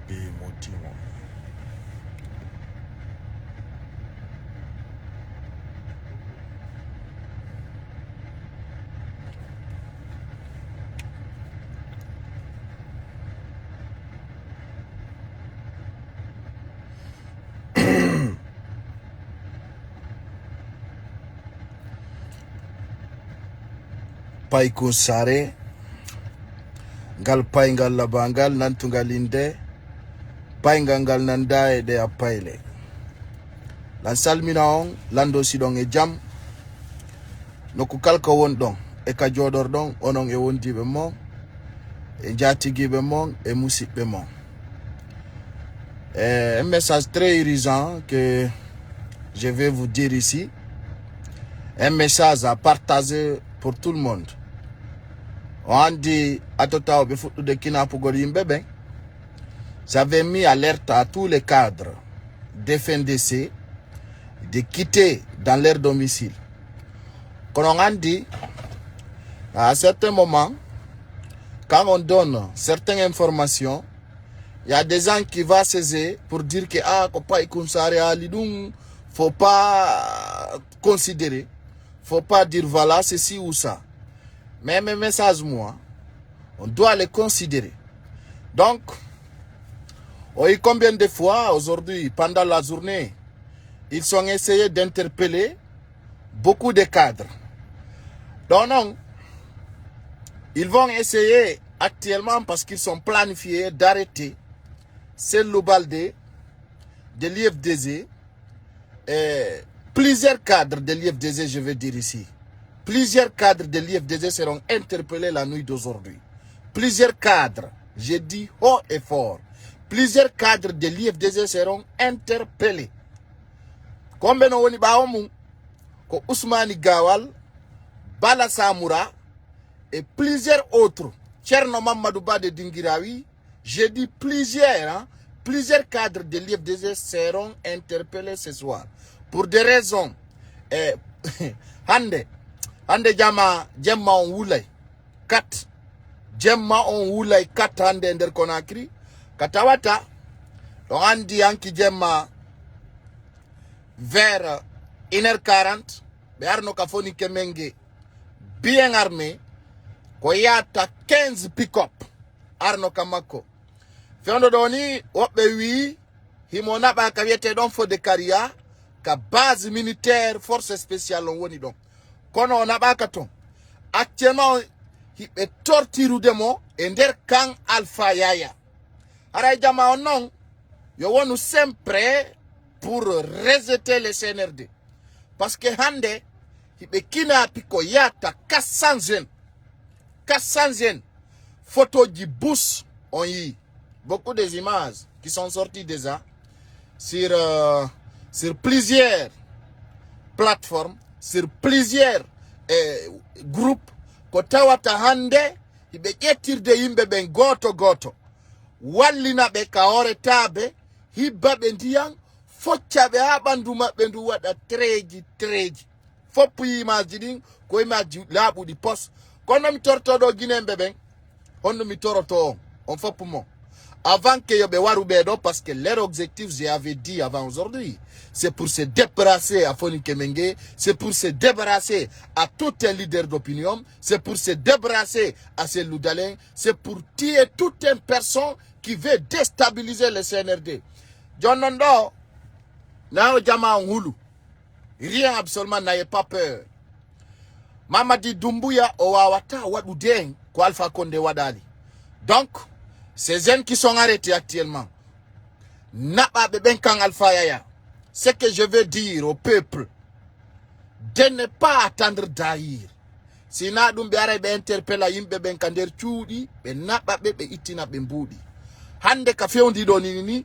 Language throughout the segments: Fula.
be motimo. Paiko sare ngal payngal labangal nantungalinde payngal nanda e de apayle lan salmina on lando sidon e jam nokku kalka won don e ka jodor don onon e wondibe mon e jatigibe mon e musibbe mon. Un message très urgent que je vais vous dire ici, un message à partager pour tout le monde. On dit à Tota de Kinapugori Mbebe, j'avais mis alerte à tous les cadres des FNDC de quitter dans leur domicile. Quand on a dit, à certains moments, quand on donne certaines informations, il y a des gens qui vont saisir pour dire que faut pas considérer, faut pas dire voilà ceci ou ça. Mais mes messages, moi, on doit les considérer. Donc, oui, combien de fois aujourd'hui, pendant la journée, ils ont essayé d'interpeller beaucoup de cadres. Donc non, ils vont essayer actuellement parce qu'ils sont planifiés d'arrêter Cellou Baldé de l'IFDZ et plusieurs cadres de l'IFDZ, je veux dire ici. Plusieurs cadres de l'IFDZ seront interpellés la nuit d'aujourd'hui. Plusieurs cadres, j'ai dit haut et fort, plusieurs cadres de l'IFDZ seront interpellés. Comme nous avons dit, que Ousmane Gawal, Bala Samoura et plusieurs autres, Tcherno Mamadouba de Dingirawi, j'ai dit plusieurs, plusieurs cadres de l'IFDZ seront interpellés ce soir. Pour des raisons, Hande jama jemma on wulay kat jemma on wulay kat hande nder Conakry katawata to andi anki jemma vers 1h40 be arno kafoni kemenge bien armé ko yata 15 pick-up arno kamako feondo doni wobbe wi himo naba ka wiete don fo de Karia ka base militaire force spéciale on woni don kono on abakaton actuellement il est torturé de mo et nder kan Alpha Yaya ara jama on non yo wonu sempre pour rejeter le CNRD parce que hande il kina piko yata 400 jeunes photo du bus on y beaucoup des images qui sont sorties déjà sur plusieurs plateformes, sur plusieurs groupes, kotawata hande hibe yetirde yimbe ben goto wallina be kaore tabe hibbabe ndiyan foccabe ha bandu mabbe ndu wada treji foppu imaji din ko imaji labu di post kono mi tortodo ginembe ben honno mi toroto on foppu mo avant que yobe waru bedo parce que leur objectif j'avais dit avant aujourd'hui c'est pour se débarrasser à Foni Kemenge, c'est pour se débarrasser à tout un leader d'opinion, c'est pour se débarrasser à ces Loudalins, c'est pour tuer toute une personne qui veut déstabiliser le CNRD. John Nondo, Nao Jama Hulu, rien absolument, n'ayez pas peur. Mamadi Doumbouya Owawata Wadoudeng, Alpha Condé Wadali. Donc, ces jeunes qui sont arrêtés actuellement, Napa Bebenkan Alpha Yaya. Ce que je veux dire au peuple, de ne pas attendre d'haïr. Si na dumbe arabe interpella yimbe ben kander chudi, be naba be itina be mbudi. Hande ka feundi do nini,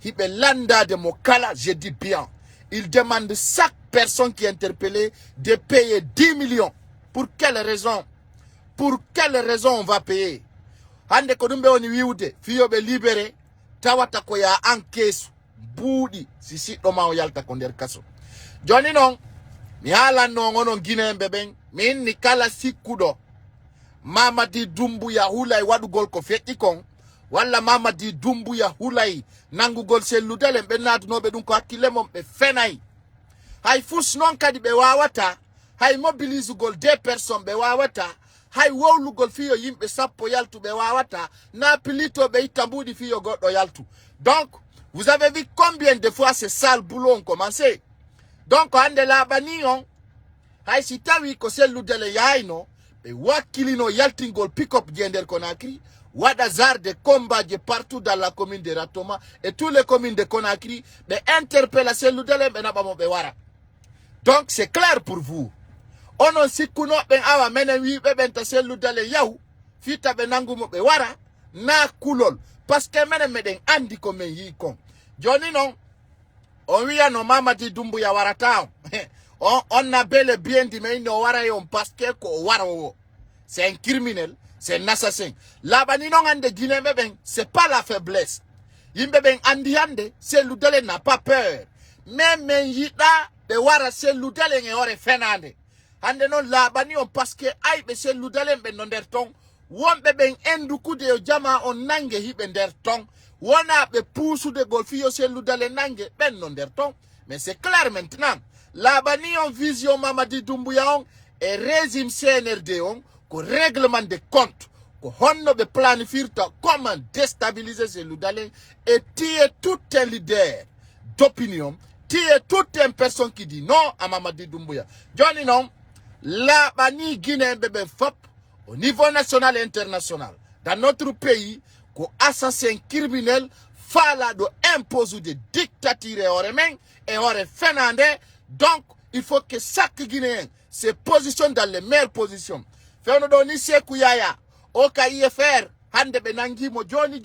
hibe landa de mokala, je dis bien. Il demande chaque personne qui est interpellée de payer 10 millions. Pour quelle raison? Pour quelle raison on va payer? Hande ko dumbe oni wiude, fiyo be libéré, tawata ko ya encaisse. Budi sisi doma o yalta konder kaso joni non mi hala no ngono gine beben min ni kala sikudo Mamadi Doumbouya hulay wadugol ko fetti kon walla Mamadi Doumbouya hulay nangugol selludele ɓe naatunoɓe ɗum ko hakkille mum ɓe fenay hay fus non kadi ɓe wawata hay mobilisugol 2 personnes ɓe wawata hay wowlugol fiyo yimɓe 10 yaltu ɓe wawata na pilito ɓe itta mbuɗi fiyo goɗɗo yaltu. Donc vous avez vu combien de fois ces sales boulot ont commencé. Donc hande laaɓani on hay si tawi ko selludele yayno ɓe wakkilino yaltingol pick-up je nder Conakry waɗa zar de combat je partout dans la commune de Ratoma et toutes les communes de Conakry ɓe interpella selludele ɓe naɓamo ɓe wara. Donc c'est clair pour vous. Onon sikkuno ɓen awa menen wiɓe ɓen ta selludele yahu fita ɓe nangumo ɓe wara na kulol parce que menen meɗen andi ko men yi kon. Joni non on wiyano Mamadi Doumbouya warata on a bel et bien dit mais il wara yon parce que ko waro c'est un criminel, c'est un assassin. Labani non ande Guinée ben c'est pas la faiblesse. Yimbe ben andi ande selludele n'a pas peur. Même yida be wara selludele nge ore fenande. Hande non labani on parce que ay be selludele ben non der ton wonbe ben endukude yo jama on nange hibe der ton wona be puusude golfiyo selludele nange ben non der ton. Mais c'est clair maintenant. Labani on vision Mamadi Doumbouya on et régime CNRD on ko règlement de compte ko honno be planifirta comment déstabiliser selludele et tuer tout un leader d'opinion, tuer toute une personne qui dit non à Mamadi Doumbouya. Johnny non la bani Guinée bébé FOP au niveau national et international dans notre pays ko assassin criminel fala do impose de dictature et ore fenande. Donc il faut que chaque Guinéen se positionne dans les meilleures positions. Feno do ni Sekou Yaya o ka IFR hande be nangimo joni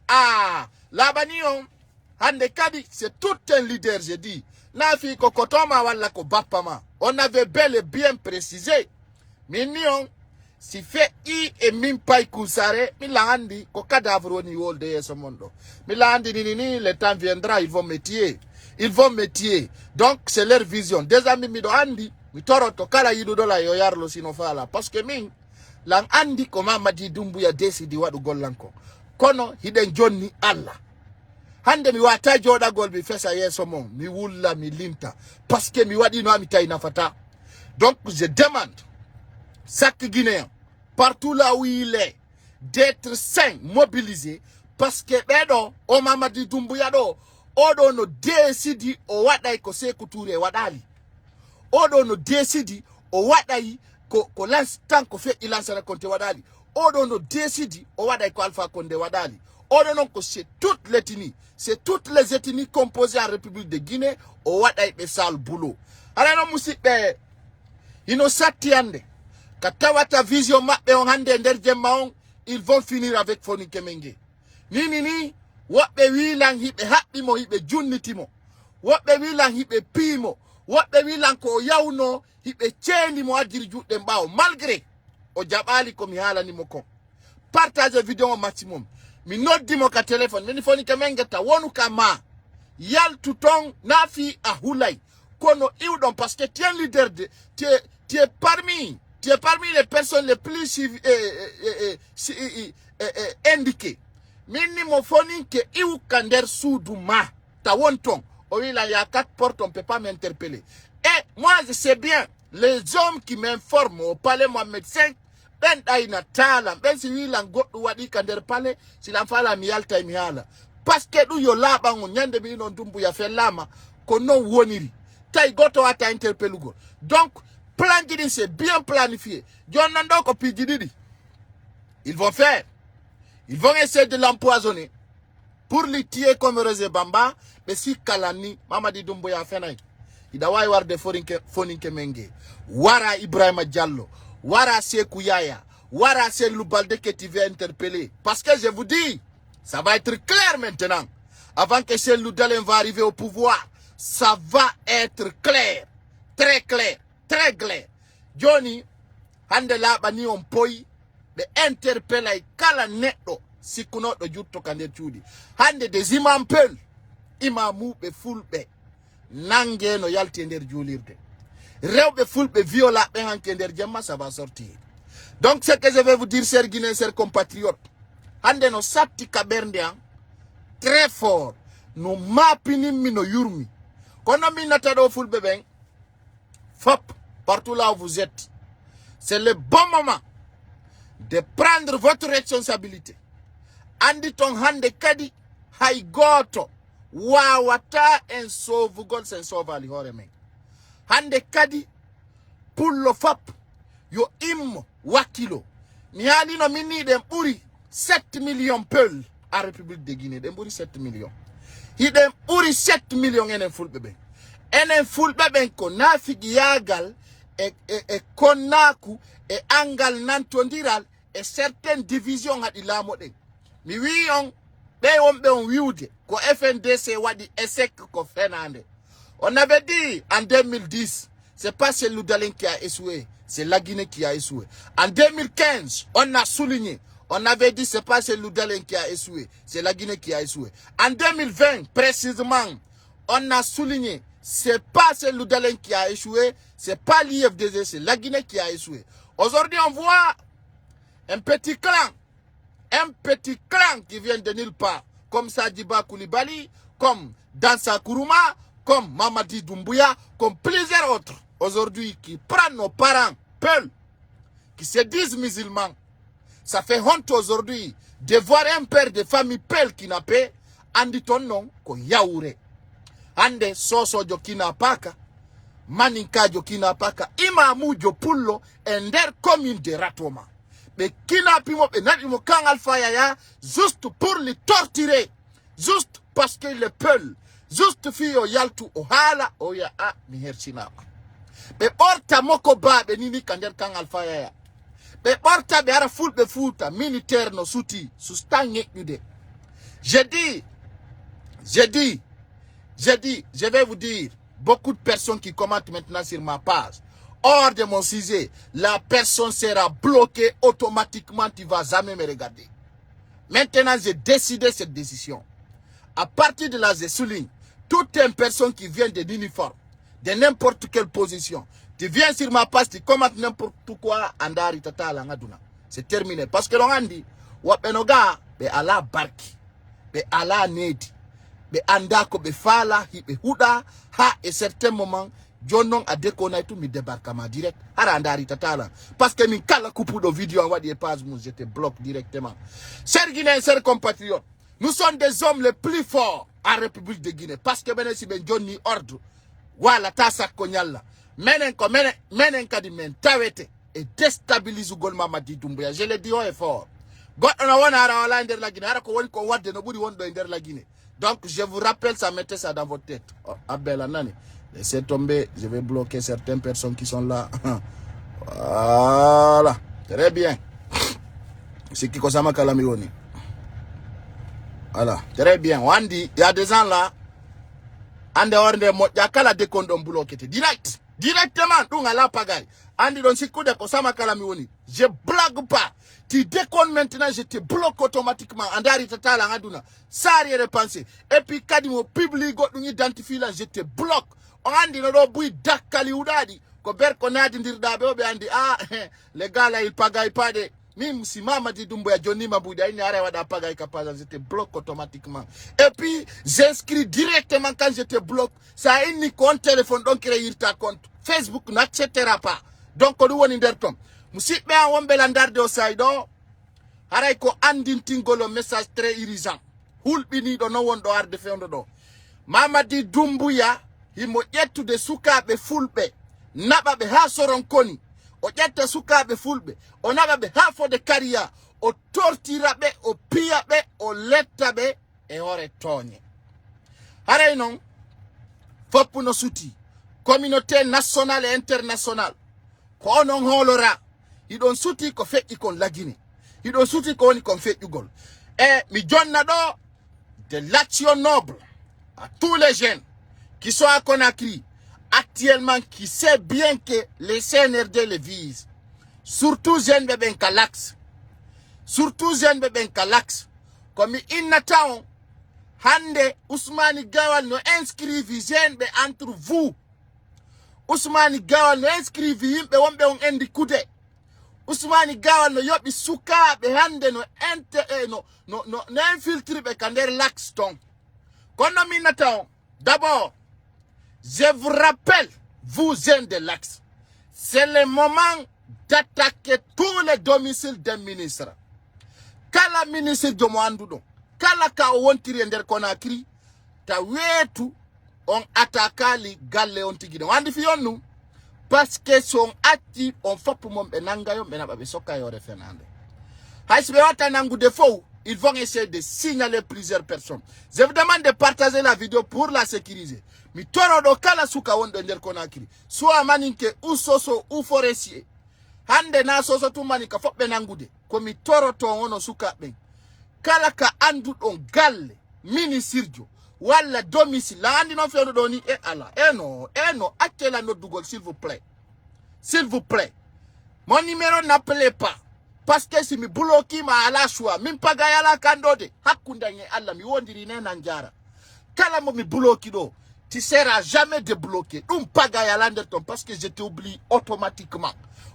ah la bani on hande kadi c'est tout un leader je dis. Nafi kokotoma wala ko bapama. On avait bel et bien précisé. Mignon, si fait I et Mimpai Kousare, Milandi, ko cadavre ni wolde yeso mondo. Milandi ni, le temps viendra, ils vont métier. Ils vont métier. Donc, c'est leur vision. Des amis mi do andi, mi toro to kala yidu dola yoyarlo sinofala. Parce que min, lang andi ko Mamadi Doumbouya desidi wadu gollanko. Kono, hiden jonni Allah. Hande mi wata joda gol mi fesa yeso mon mi wulla mi limta parce que mi wadi no amita inafata. Donc je demande chaque Guinéen partout là où il est d'être sain, mobilisé parce que bedo o Mamadi Doumbouya do odo no décidi o wadai ko Sékou Touré wadali odo no décidi o wadai ko l'instant ko fe ilansana konte wadali odo no décidi o wadai ko Alpha Condé wadali. Oh non, c'est toutes les ethnies. C'est toutes les ethnies composées en République de Guinée. Au Wadaï Bessal Boulot. Alors, non, musique, ils nous s'attiennent. Quand vision map on hande maon, ils vont finir avec Foni Kemenge. Ni, wapbe wilang hibe happimo hibe junnitimo. Wapbe wilang hibe pimo. Wapbe wilang ko yauno hibe cheni mo adiri jutte mbao. Malgré, o jabali ko mihala ni moko. Partage vidéo au maximum. Mi noddi mo ka téléphone mini Foni Kemenge ta wonu kama yal tuton nafi a hulay kono iwdon parce que tu es leader de tu es parmi les personnes les plus indiquées. Mini mo Foni ke iw kander souduma ta wonton o ila ya 4 portes on peut pas m'interpeller. Et moi je sais bien les hommes qui m'informent au palais Mohamed V ben daina tala ben si wilan goddu wadi kander pale si la fala mi yalta mi hala parce que du yo laba on nyande mi non Doumbouya fe lama ko non woniri tay goto ata interpelugo. Donc plan gidi c'est bien planifié. Jonando ko pididi ils vont essayer de l'empoisonner pour le tuer comme Rose Bamba mais si kalani Mamadi Doumbouya fenay ida way warde Foni Kemenge wara Ibrahima Diallo wara Sekou Yaya, wara Cellou Baldé que tu veux interpeller. Parce que je vous dis, ça va être clair maintenant. Avant que Cellou Dalein va arriver au pouvoir, ça va être clair. Très clair. Très clair. Johnny, hande la bani on poi, be interpella kala netto, sikuno do jutto kande chudi. Hande des imam pel, imamu be fulbe, nange no yalti nder julirde. Rewbe fulbe viola ben kender jama ça va sortir. Donc ce que je vais vous dire chers Guinéens, chers compatriotes, hande no satti kaberndia très fort no mapini mi no yurmi kono mi natado fulbe ben fop partout là où vous êtes. C'est le bon moment de prendre votre responsabilité. Andi ton hande kadi hay goto wawata en sovugol sen sovali hore men. Hande kadi pullo fop yo immo wakilo. Mi hani no mini dem uri 7 millions peul à République de Guinée. Dem uri 7 millions. Hidem uri 7 millions enen fulbe ben. Enen fulbe ben ko nafigi yagal e konaku e angal nantondiral et certaines divisions hadi lamo den. Mi wi on be on wiude ko FNDC wadi échec ko fenande. On avait dit en 2010, c'est pas c'est Loudalen qui a échoué, c'est la Guinée qui a échoué. En 2015, on a souligné, on avait dit c'est pas c'est Loudalen qui a échoué, c'est la Guinée qui a échoué. En 2020, précisément, on a souligné c'est pas c'est Loudalen qui a échoué, c'est pas l'IFDG, c'est la Guinée qui a échoué. Aujourd'hui, on voit un petit clan qui vient de nulle part, comme Sadiba Koulibaly, comme Dansa Kourouma, comme Mamadi Doumbouya, comme plusieurs autres, aujourd'hui, qui prennent nos parents, Peul, qui se disent musulmans. Ça fait honte aujourd'hui de voir un père de famille Peul qui n'a pas, andi ton nom, ko yaoure. Ande soso jo kinapaka, maninka jo kinapaka, imamu jo pullo, ender commune de Ratoma. Mais kinapimo, et nadimo kang alfa yaya, juste pour les torturer, juste parce qu'il est Peul. Juste fiyo yaltu ohala oya a mihersina. Be orta moko ba be nini kander kang alfa ya. Be orta be ara full be futa militaire no suti sustange yude. Je vais vous dire, beaucoup de personnes qui commentent maintenant sur ma page, hors de mon sujet, la personne sera bloquée automatiquement, tu vas jamais me regarder. Maintenant, j'ai décidé cette décision. À partir de là, je souligne, toute une personne qui vient de l'uniforme, de n'importe quelle position, tu viens sur ma page, tu commentes n'importe quoi, andari tata langaduna. C'est terminé. Parce que l'on a dit, wapenoga, be ala barki, be ala nedi, be andako be fala, be huda, ha, et certains moments, Jonon a déconné tout, mi débarquement direct, ara andari tata la. Parce que mi kala coupe de vidéo, en des pages, je te bloque directement. Chers Guinéens, chers compatriotes, nous sommes des hommes les plus forts en République de Guinée. Parce que ben si ben Johnny ordre, wala tasa konyala, menen kadi men tawete et déstabilise Gol Mamadi Doumbouya. Je le dis haut et fort. God on a wana ara wala nder la Guinée, ara ko woni ko wadde no buri wondo nder la Guinée. Donc je vous rappelle ça, mettez ça dans votre tête. Oh, Abel Nani, laissez tomber, je vais bloquer certaines personnes qui sont là. Voilà, très bien. C'est qui kosama kalamioni. Voilà, très bien. Wandi, il y a des gens là, en dehors de moi, il y a qu'à la décondom bloqué. Directement, donc à la pagaille. Andi don si coup de kosama kalamioni. Je blague pas. Tu déconnes maintenant, je te bloque automatiquement. Andari tata la ngaduna. Ça rien de penser. Et puis, quand mon public identifie là, je te bloque. Andi no do bui dakali udadi. Ko ber ko nadi ndirdabe obe andi les gars là ils pagaillent pas de. Même si Mamadi Doumbouya Johnny Mabouda il n'y a pas pagaille capable, je te bloque automatiquement. Et puis j'inscris directement quand je te bloque. Ça a une compte téléphone donc créer ta compte. Facebook n'acceptera pas. Donc on doit n'indertom. Musibe a wambelandar de osaido. Haray ko andin tingolo message très urgent. Hulbini do no wondo arde fendo do. Mamadi Doumbouya himo yetu de sukabe fulbe. Naba be ha soron koni. O jetta sukabe fulbe. O naba be ha fo de carrière. O tortirabe, o piabe, o lettabe e ore tonye. Haray non. Fopu no suti. Communauté nationale et internationale. Ko onon holora. Il don suti ko fait ikon la Guinée. Il don suti ko oni kon fait ugol. Et mi jonna do de l'action noble à tous les jeunes qui sont à Conakry actuellement, qui sait bien que les CNRD les visent. Surtout jeunes bébé Kalax. Surtout jeunes bébé Kalax. Comme il n'attend Hande Ousmani Gawal no inscrivi jeunes be entre vous. Ousmani Gawal no inscrivi yimbe wombe on endi kude. Ousmane Gawal no yobi sukaɓe hande no infiltré ɓe ka nder LacsTon. Kono minata d'abord, je vous rappelle, vous êtes de l'Axe. C'est le moment d'attaquer tous les domiciles des ministres. Kala ministre de Moandoudo, kala ka wontiri nder Conakry, ta wetu on attaquali galle on tigide. Wandi fiyonu, parce que son atti on fait pour mon benangayo benababe soka yo referende. Haïsbe wata nangu defo, ils vont essayer de signaler plusieurs personnes. Je vous demande de partager la vidéo pour la sécuriser. Mi toro do kala suka wondo nder Conakry. Soit maninke ou soso ou forestier. Hande na soso tu manika fop benangude. Ko mi toro to ono suka ben. Kala ka andu on galle mini sirjo. Wala domicile. La andi non fiyo do ni ala. No, akela no dugol s'il vous plaît. S'il vous plaît. Mon numéro n'appelez pas. Parce que si mi bloqué ma ala choix. Min pagayala kandode. Hakunda nye ala mi wondiri ne nanjara. Kala mo mi bloqué do. Tu seras jamais débloqué. Parce que je t'oublie automatiquement.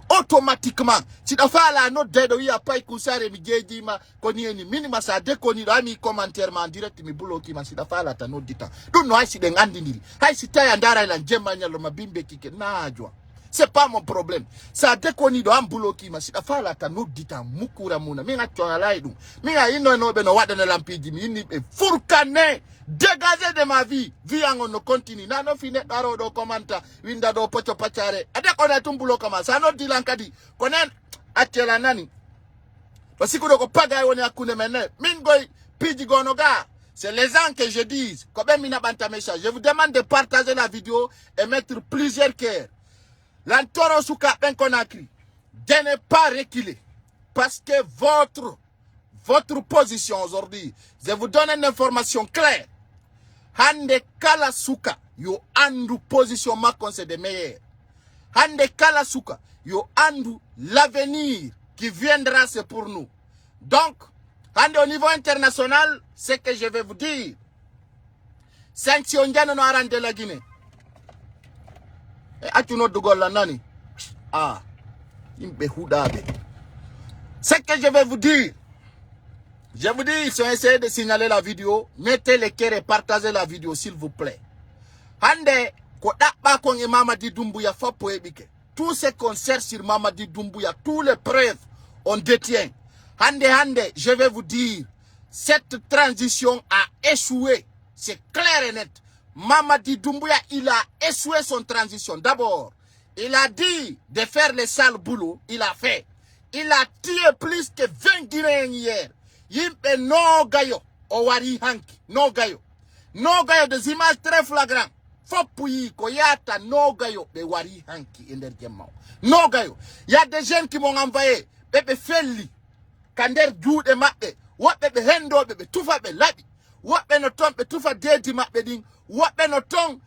Automatiquement. Si tu fais la note d'aide, il n'y a pas de ma konieni minima sa dekoni rami commentaire en direct mi bloqué ma si tu fais la ta note d'ita. Donc non si den andiniri. Hay si ta yandara la njema nyalo mabimbe kike na jwa. C'est pas mon problème. Ça déconne do am bloqué ma si tu fais la ta note d'ita mukura muna. Minga tona laidu. Minga ino no beno wadana lampiji mi ni furkane. Dégagez de ma vie. Vie en on continue. Nano fine daro do komanta. Winda do pocho pachare. Ade kona tumbulo kama. Sano dilankadi. Konen atela nani. Parce que do ko paga woni akune mene. Mingoy piji gonoga. C'est les gens que je dis. Kobe mina banta message. Je vous demande de partager la vidéo et mettre plusieurs cœurs. L'antoro suka ben Conakry. De ne pas reculer. Parce que votre position aujourd'hui, je vous donne une information claire. Hande kala suka yo andu position ma conseil de meilleur. Hande kala suka yo andu l'avenir qui viendra, c'est pour nous. Donc, hande au niveau international, c'est que je vais vous dire. Sanction ndiano no arande la Guinée. Atuno dugola nani? Ah, imbe hudabe. C'est que je vais vous dire. Je vous dis, ils ont essayé de signaler la vidéo. Mettez les cœurs et partagez la vidéo, s'il vous plaît. Hande, ko dakba konge Mamadi Doumbouya fopo ebike. Tout ce qu'on cherche sur Mamadi Doumbouya, tous les preuves, on détient. Hande, je vais vous dire, cette transition a échoué. C'est clair et net. Mamadi Doumbouya, il a échoué son transition. D'abord, il a dit de faire les sales boulots. Il a fait. Il a tué plus que 20 Guinéens hier. Yimbe no gayo owari hanki no gayo des images très flagrantes fopuyi koyata no gayo be wari hanki ender gemao no gayo ya des jeunes qui m'ont envoyé bebe felli kander juude mabbe wobbe be hendo be tufa be labi wobbe no ton be tufa dedi mabbe din wobbe no ton.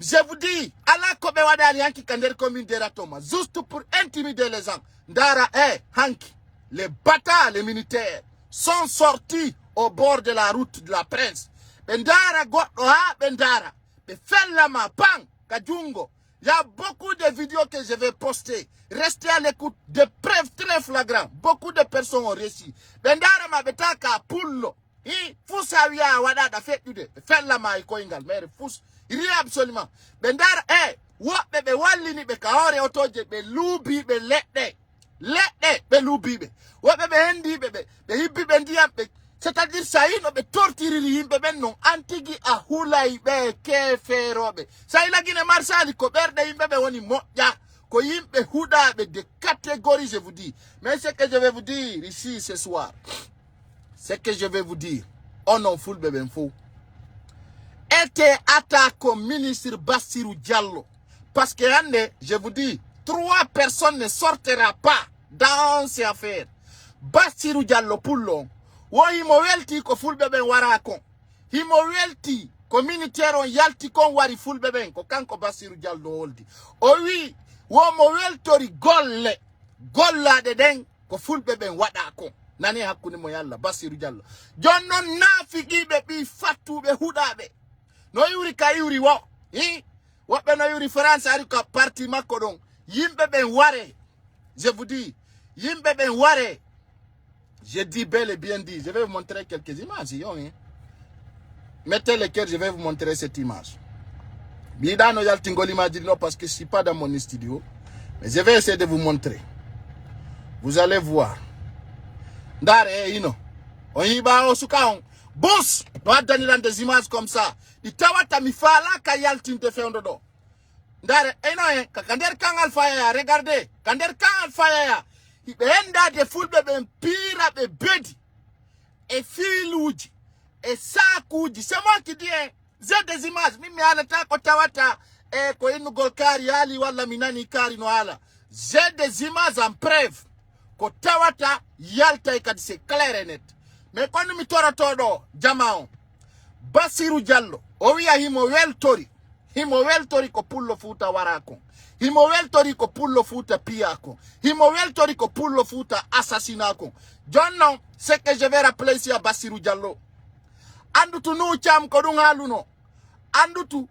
Je vous dis, ala ko be wadali hanki kander commune de Ratoma juste pour intimider les gens. Ndara hanki les bâtards, les militaires sont sortis au bord de la route de la Prince. Bendara goto ha bendara. Be fellama pang kajungo. Il y a beaucoup de vidéos que je vais poster. Restez à l'écoute de preuves très flagrantes. Beaucoup de personnes ont réussi. Bendara ma betaka pullo. Fusa wia wadada fait yude. Fellama iko ingal mere fus. Il y a absolument. Bendara wa bebe walini be kaore otoje be lubi be lede. Lede be lubi be. Wa bebe hendi bebe be hibbi be ndiyam be. C'est-à-dire ça y no be tortiri yimbe ben non antigi a hulay be keferobe. Ça y la Guinée marsali ko berde yimbe be woni moja ko yimbe huda be de catégorie je vous dis. Mais ce que je vais vous dire ici ce soir. Ce que je vais vous dire. On en fout bebe fou. Était attaqué au ministre Bassirou Diallo. Parce que je vous dis, 3 personnes ne sortiront pas dans ces affaires. Bassirou Diallo pour l'homme. Wo himo welti ko fulbebe wara kon. Himo welti ko militaire on yalti kon wari fulbebe ko kanko Bassirou Diallo holdi. O wi wo mo weltori golle. Golla de den ko fulbebe wada kon. Nani hakuni mo yalla Bassirou Diallo. Jonnon nafigibe bi fatube hudabe. No yuri ka yuri wo. Wobe no yuri France ari ka parti makodon. Yimbe ben ware. Je vous dis, Yimbe ben ware. Je dis bel et bien dit. Je vais vous montrer quelques images. Hein. Mettez le cœur, je vais vous montrer cette image. Bidano yal tingoli madino parce que je ne suis pas dans mon studio. Mais je vais essayer de vous montrer. Vous allez voir. Ndare, ino. On y va au soukaon. Boss! Nous avons dans des images comme ça. Il tawata mifala ka yal tinte fe ondodo. Ndare, ino kander kangal faya, regardez. Kander kangal faya. Enda de full bebe pira be bedi. Et filouji. Et sakuji. C'est moi qui dis, j'ai des images. Mimi alata kotawata. Ko inu golkari ali wala minani kari no ala. J'ai des images en preuve. Kotawata yalta ikadi c'est clair et net. Mais quand nous mitora todo, jamao. Bassirou Diallo. Owiya himo wel tori. Himo wel tori ko pullo futa warako. Himo wel tori ko pullo futa piako. Himo wel tori ko pullo futa assassinako. Jonno, ce que je vais rappeler ici à Bassirou Diallo. Andutu nou cham kodung haluno. Andutu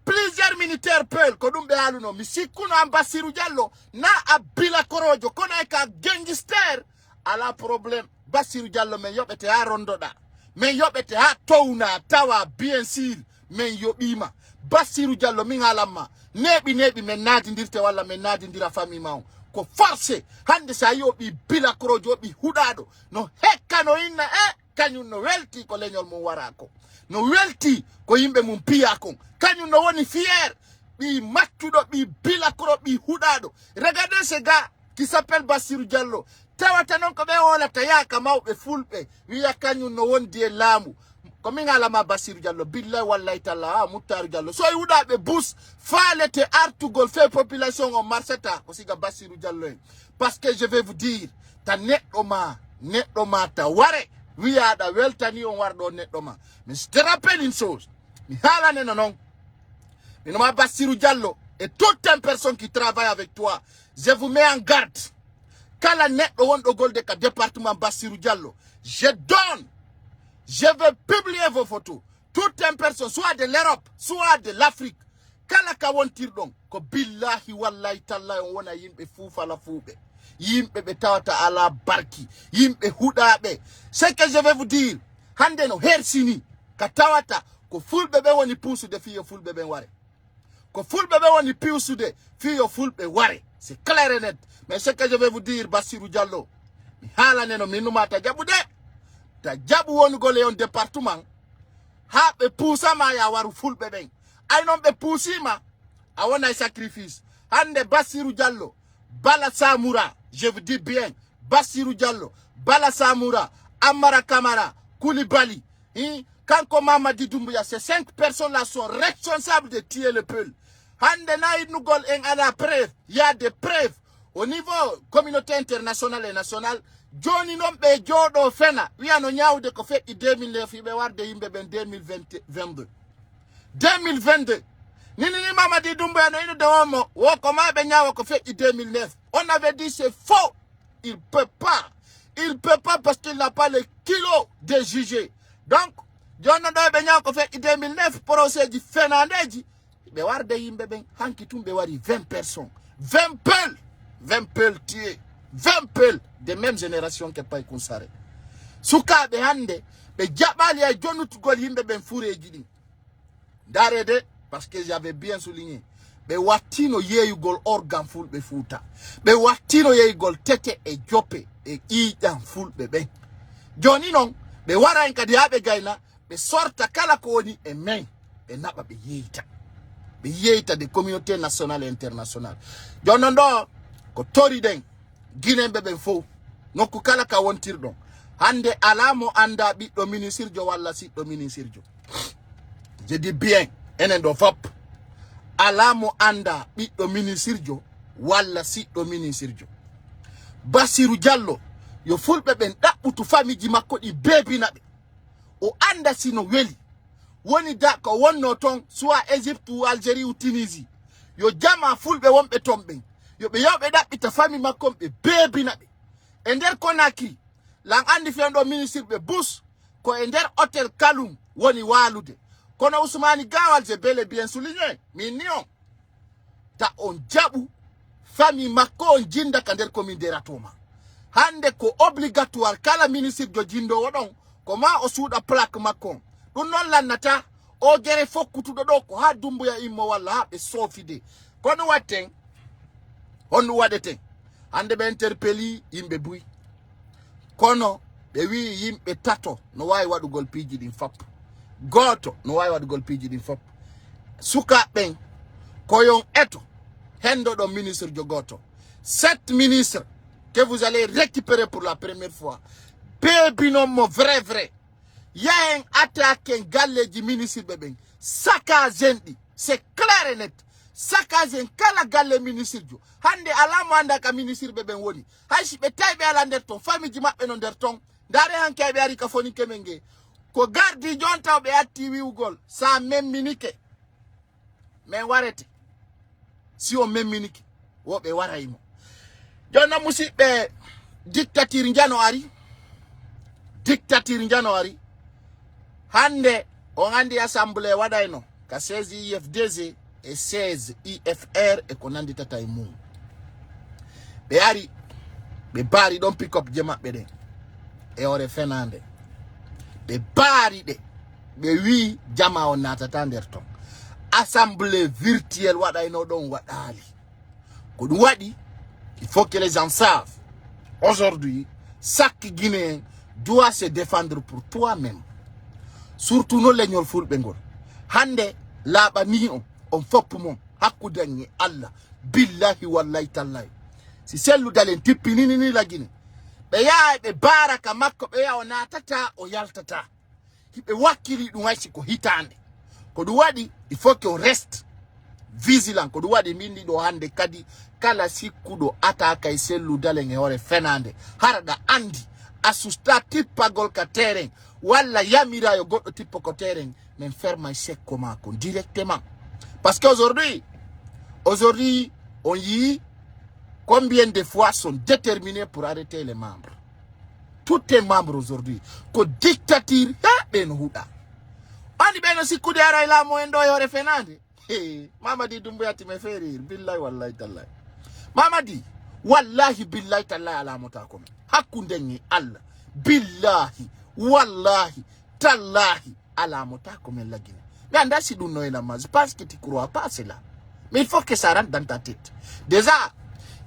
plusieurs militaires peul kodum be haluno. Misikuno am Bassirou Diallo na abila korojo kona eka gangster ala problème. Bassirou Diallo men yobete ha rondoda. Men yobete ha touna tawa bien sûr men yobima. Bassirou Diallo min alama. Nebi men nadi ndirte wala men nadi ndira fami maw. Ko forcé hande sa yobi bila korojo yobi hudado. No hekka no inna kanyun no welti ko leñol mum warako. No welti ko yimbe mum piyako. Kanyun no woni fier. Bi mattudo bi bila koro bi hudado. Regardez ce gars qui s'appelle Bassirou Diallo. Tawata non ko be wala tayaka mawbe fulbe. Wiya kanyun no wondi e laamu. Ko min alama Bassirou Diallo billahi wallahi ta'ala Moutar Diallo. So yuda be bus falete artugol fait population on marseta ko siga Bassirou Diallo. Parce que je vais vous dire ta netdo ma ta ware. Oui, ada weltani on wardo netoma. Mais je te rappelle une chose. Mi halane non. Mais non Bassirou Diallo et toute une personne qui travaille avec toi, je vous mets en garde. Kala netdo wondo golde ka département Bassirou Diallo. Je vais publier vos photos. Toute une personne, soit de l'Europe, soit de l'Afrique. Kala ka won tirdon ko billahi wallahi taala on wona yimbe fufa la fube. Yimbe betawata ala barki yimbe hudabe. Ce que je vais vous dire hande no hersini katawata ko fulbe be woni pusude fiyo fulbe be ware ko fulbe be woni pusude fiyo fulbe ware. C'est clair et net. Mais ce que je vais vous dire Bassirou Diallo mi hala neno minuma ta jabude ta jabu wonu gole on département ha be pusama ya waru fulbe ben ay non be pusima a wona sacrifice hande Bassirou Diallo Bala Samoura, je vous dis bien, Bassirou Diallo, Bala Samoura, Amara Kamara, Koulibaly, Kanko Mamadi Doumbouya, ces 5 personnes-là sont responsables de tuer le peuple. Il y a des preuves au niveau communauté internationale et nationale. Johnny Nombe Jodo Fena, oui, on a de fait 2009, il va de 2022. 2022. Nini Mamadi Doumbouya no ino dewomo woko mabe nyawo ko fait 2009. On avait dit c'est faux. Il peut pas parce qu'il n'a pas le kilo de juger. Donc John do be nyawo ko fait 2009 procès du Fernandez be war de yimbe ben hanki tumbe wari 20 personnes. 20 peuls tués. 20 peuls de même génération que Paye Kounsare. Suka be hande be jabali ya jonu tugol yimbe ben fureji di. Darede parce que j'avais bien souligné. Be watino yeyugol organ full be futa. Be watino yeyugol tete e jope e idan full be ben. Joni non be wara en kadi habe gaina be sorta kala ko woni e men be naba be yeita. Be yeita de communauté nationale et internationale. Jono ndo ko tori den Guinée be ben fo nokku kala ka wontirdon. Hande alamo anda biddo ministirjo walla siddo ministirjo. Je dis bien enendo fop alamo anda biddo ministirjo walla siddo ministirjo. Bassirou Diallo yo fulbe ben dabbutu famiji makko di bebinabe o anda sino weli woni da ko wonno ton soit Égypte ou Algérie ou Tunisie yo jama fulbe wonbe tombe yo be yobe dabbita famille makko be bebinabe e nder Conakry lan andi fendo ministre be bus ko e nder hôtel Kaloum woni walude. Kono Ousmane Gawal je bel et bien souligné mignon ta on jabu famille makko jinda kander commune de ratoma hande ko obligatoire kala ministre jo jindo wodon ko ma o suuda plaque makko dun non lannata o gere fokkutudo do ko ha dumbuya immo walla ha be sofide kono watten on wadete hande be interpelli yimbe buy kono be wi yimbe tato no wawi wadugol piji din fap goto no wawi wadugol piji din fap suka ben koyon eto hendo do ministre jo goto 7 ministres que vous allez récupérer pour la première fois bebinomo vrai yen attaque galle di ministre beben saka zendi c'est clair et net saka zen kala galle ministre jo hande alamo anda ka ministre beben woni haysi be taybe ala nder ton famille ji mabbe no nder ton dare hanke be ari ka foni kemenge ko gardi jonta be atti wiugol sa même minike mais warete si o même minike wo be warayimo jonna musibe dictature njano ari hande on andi assemblée wadayno ka 16 IFDZ et 16 IFR e ko nandi tata e mum be ari be bari don pick up jema be den e ore fenande be bari de be wi jama on natata nder ton assemblée virtuelle wadayno don wadali ko dum wadi il faut que les gens savent aujourd'hui chaque Guinéen doit se défendre pour toi-même surtout no leñol fulbe ngol hande laba ni on fop mom hakkudangi Allah billahi wallahi tallahi si sellu dalen tippini ni la Guinée be yaa be baraka makko be yaa ona tata o yaltata be wakili dum waysi ko hitande ko du wadi il faut qu'on reste vigilant ko du wadi mindi do hande kadi kala sikkudo ataka e sellu dalen e hore fenande harada andi asusta tippagol ka terrain wala yamira yo goddo tippo ko terrain men ferma sekko mako directement parce que aujourd'hui on y combien de fois sont déterminés pour arrêter les membres tous les membres aujourd'hui ko dictature ben huda andi ben sikkude ara ila mo endo yore fenande Mamadi Doumbouya me fait rire billahi wallahi tallahi Mamadi wallahi billahi tallahi ala mutakum hakundengi Allah billahi wallahi tallahi ala mutakum la Guinée mais anda si dou noy namaz parce que tu crois pas cela mais il faut que ça rentre dans ta tête déjà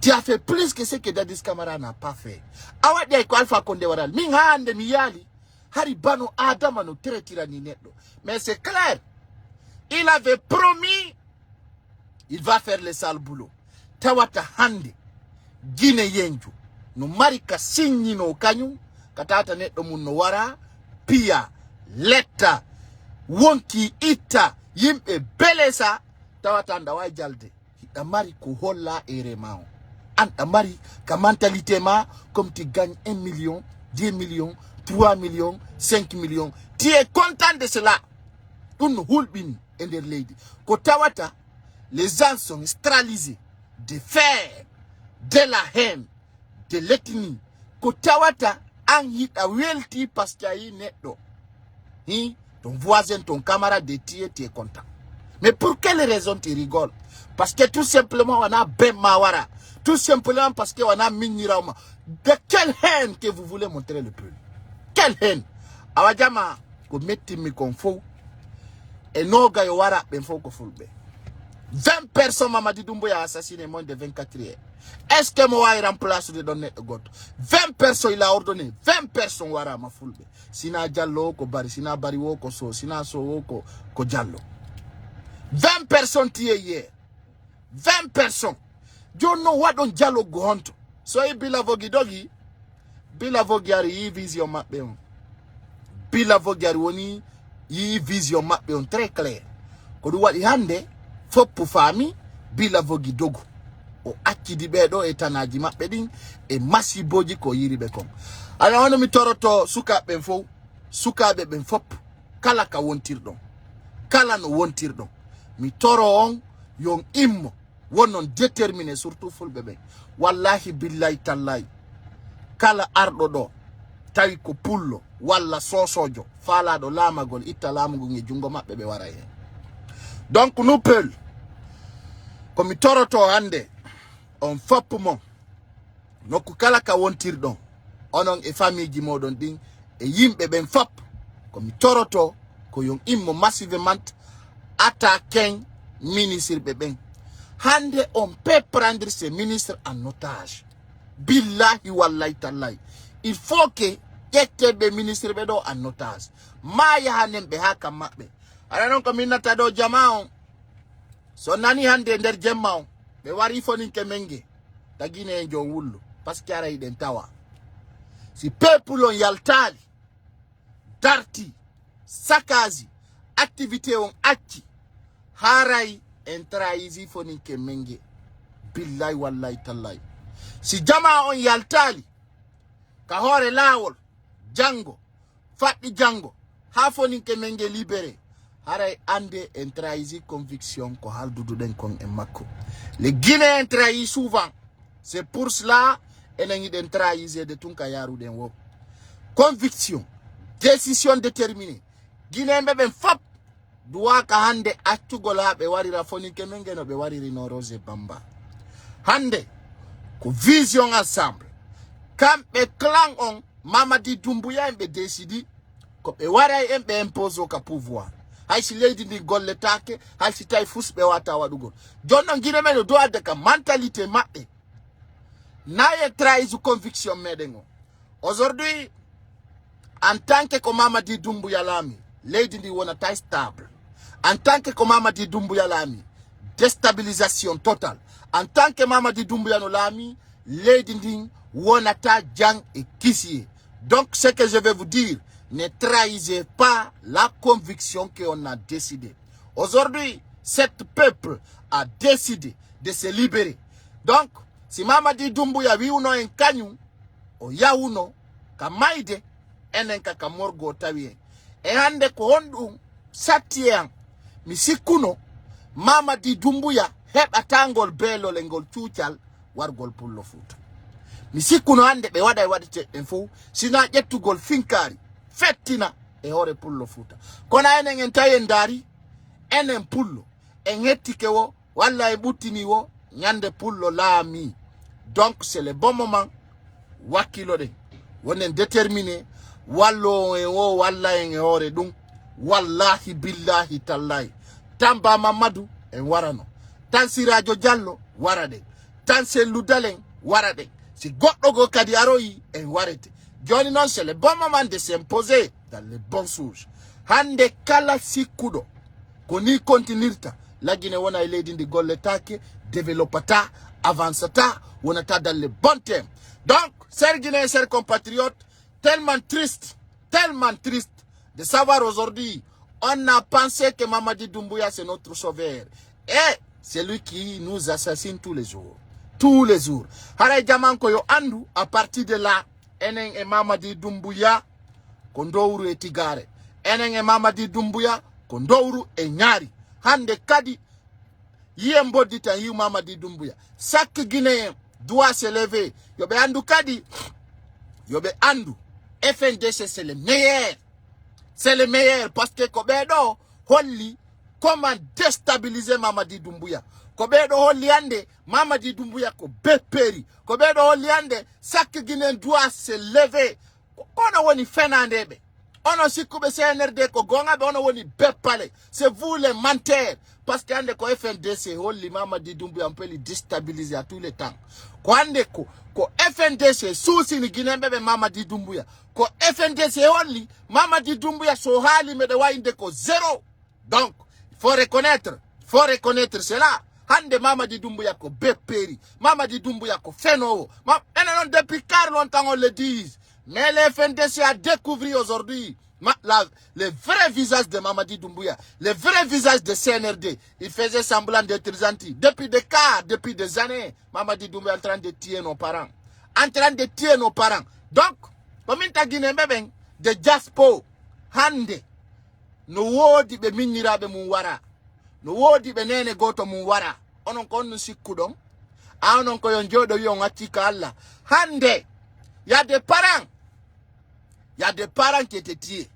tu as fait plus que ce que Dadis Camara n'a pas fait awadi ko Alpha Condé waral mi hande mi yali hari bano adama no tretira ni netdo mais c'est clair il avait promis il va faire le sale boulot tawata hande Guinée yenju no marika sinyi no kanyu katata neddo mun no wara pia letta wonki ita yimbe belesa tawata ndawa jalde amari ko holla eremao an amari ka mentalité ma comme tu gagnes 1 million 10 millions 3 millions 5 millions tu es content de cela un hulbini ender lady ko tawata les gens sont neutralisés de faire de la haine de l'ethnie ko tawata an hita welti parce qu'il y a eu netdo ton voisin ton camarade de tu es content mais pour quelle raison tu rigoles parce que tout simplement on a ben mawara tout simplement parce que on a minirauma de quelle haine que vous voulez montrer le peuple quelle haine awajama ko metti mi konfo et noga yo wara ben foko fulbe 20 personnes Mamadi Doumbouya a assassiné moins de 24 heures. Est-ce que moi il remplace de donner God 20 personnes il a ordonné 20 personnes wara ma fulbe sina jallo ko bari sina bari wo ko so sina so wo ko jallo 20 personnes tiye hier 20 personnes don't know what on jallo go honto so e bila vogi dogi bila vogi ari yi vision mabbe on bila vogi ari woni yi vision mabbe on très clair ko du wadi hande foppu fami bila vogi dogu o akkidi bedo e tanaji mabbe din e masiboji ko yiri be kon ala wono mi toroto sukabe fo sukabe ben fop kala ka wontirdon kala no wontirdon mi toro on yon immo wonon déterminé surtout fulbe be wallahi billahi tallahi kala ardo do tawi ko pullo walla sosojo fala do lamagol itta lamugo ngi jungo mabbe be wara hen donc nous peul comme toroto hande on fop mon nokku kala ka wontirdon onon e famille ji modon din e yimbe ben fop ko mi toroto ko yon immo massivement attaquer ministre ben hande on peut prendre ces ministres en otage billahi wallahi tallahi il faut que yettebe ministre be do en otage ma yahanen be haka mabbe ara non ko minata do jama'on so nani hande der jemma be wari foni ke menge tagine en jo wullu parce que ara iden tawa si peuple on yaltali darti sakazi activité on acci haray en trahisi foni ke menge billahi wallahi tallahi si jama on yaltali ka hore lawol jango faddi jango ha foni ke menge libéré haray ande en trahisi conviction ko haldudu den kon en makko les Guinéens trahissent souvent c'est pour cela enen iden trahissé de tunka yaru den wo conviction décision déterminée Guinéen ben fop doit ka hande accugol be warira foni ke menge no be wariri no Rose Bamba hande ko vision ensemble kambe clan on Mamadi Doumbouya be décidi ko be waray en be impose ka pouvoir hay si leydi ndi golle take hay si tay fus be wata wadugol jonno Guinée men do adde ka mentalité mabbe naye trahison conviction meden aujourd'hui en tant que Mamadi Doumbouya lami leydi ndi wona tay stable en tant que Mamadi Doumbouya lami déstabilisation totale en tant que Mamadi Doumbouya no lami leydi ndi wona ta jang et kisier donc ce que je vais vous dire ne trahissez pas la conviction qu'on a décidé. Aujourd'hui, cet peuple a décidé de se libérer. Donc, si Mamadi Doumbouya vi uno en kanyu, o ya uno, ka maide, enen ka morgo tawie. E hande ko hondu, satien, misikuno, Mamadi Doumbouya, heb atangol belo lengol chuchal, wargol pullo futa. Misikuno hande be wada wadite info, sina yetu gol finkari. Fettina e hore pullo futa kona enen en tayen dari enen pullo en hettike wo walla e buttini wo nyande pullo laami donc c'est le bon moment wakilo de wonen déterminé wallo en wo walla en hore dum wallahi billahi tallahi tamba Mamadou en warano tan Sirajo Diallo warade tan Sellou Dalen warade si goddo go kadi aroyi en warete Johnny non c'est le bon moment de s'imposer dans les bons sources. Hande kala sikudo koni continuita la Guinée wona lady ndi golle take développata avanceta wona ta dans les bons termes. Donc, chers Guinéens, chers compatriotes, tellement triste de savoir aujourd'hui on a pensé que Mamadi Doumbouya c'est notre sauveur et c'est lui qui nous assassine tous les jours. Tous les jours. Haray jamanko yo andu à partir de là enen e Mamadi Doumbouya ko ndowru e tigare enen e Mamadi Doumbouya ko ndowru e nyari hande kadi yiem bodita yi Mamadi Doumbouya chaque Guinéen doit se lever yobe andu kadi yobe andu FNDC c'est le meilleur parce que ko bedo holli comment déstabiliser Mamadi Doumbouya ko bedo holli ande Mamadi Doumbouya ko beperi ko bedo holli ande chaque Guinéen doit se lever ono woni fenandebe ono sikube CNRD ko gonga be ono woni bepale c'est vous les menteurs parce que ande ko FNDC holli Mamadi Doumbouya on peut le déstabiliser à tous les temps ko ande ko FNDC souci ni Guinéen bebe Mamadi Doumbouya ko FNDC holli Mamadi Doumbouya so hali me de wainde ko zéro donc il faut reconnaître cela. Hande Mamadi Doumbouya ko beperi, Mamadi Doumbouya ko fenowo. Non, depuis car longtemps on le dit. Mais les FNDC a découvert aujourd'hui le vrai visage de Mamadi Doumbouya, le vrai visage de CNRD. Il faisait semblant d'être gentil. Depuis des années, Mamadi Doumbouya est en train de tuer nos parents. Donc, comme il t'a dit, de Jaspo, Hande, no wodi be minyirabe mun wara. No wodi be nene goto mun wara onon ko on sikkudon anon ko yon jodo yon atika Allah hande ya des parents qui étaient tués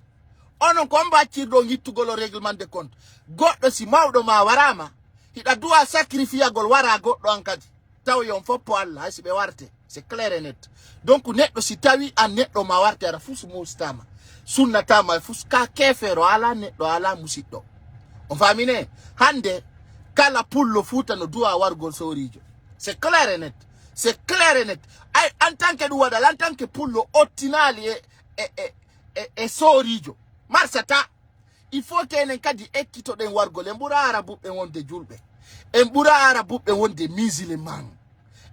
onon ko mba cirdo ngittugo le règlement de compte goddo si mawdo ma warama hida duwa sacrifier gol wara goddo ankadi taw yon fo po Allah si be warte c'est clair et net donc neddo si tawi an neddo ma warte ara fusu mustama sunna tama fus ka kefero ala neddo ala musiddo on famine hande kala pullo futa no duwa wargol sorijo c'est clair et net c'est clair et net ay en tant que duwa en tant que pullo ottinali e sorijo marsata il faut que enen kadi ekkito den wargol en bura arabu be wonde julbe en bura arabu be wonde musulman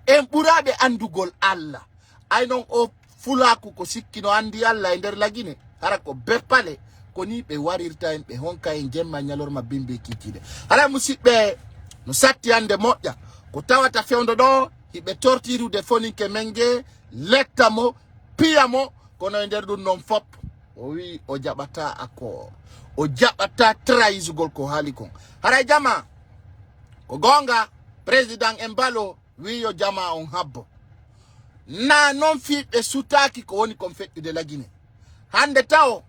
en bura be andugol Allah ay non o fulaku ko sikkino andi Allah e der lagine hara ko beppale ko ni be warirta en be honka en jemma nyalorma bimbe kitide ala musibbe no satti ande moƴƴa ko tawata fewndo do hibe tortirude foninke menge lettamo piyamo kono e der dum non fop o wi o jabata accord o jabata trahisugol ko haali kon haray jama ko gonga président Embalo wi yo jama on habbo na non fiɓe sutaki ko woni kon feƴƴude lagine hande taw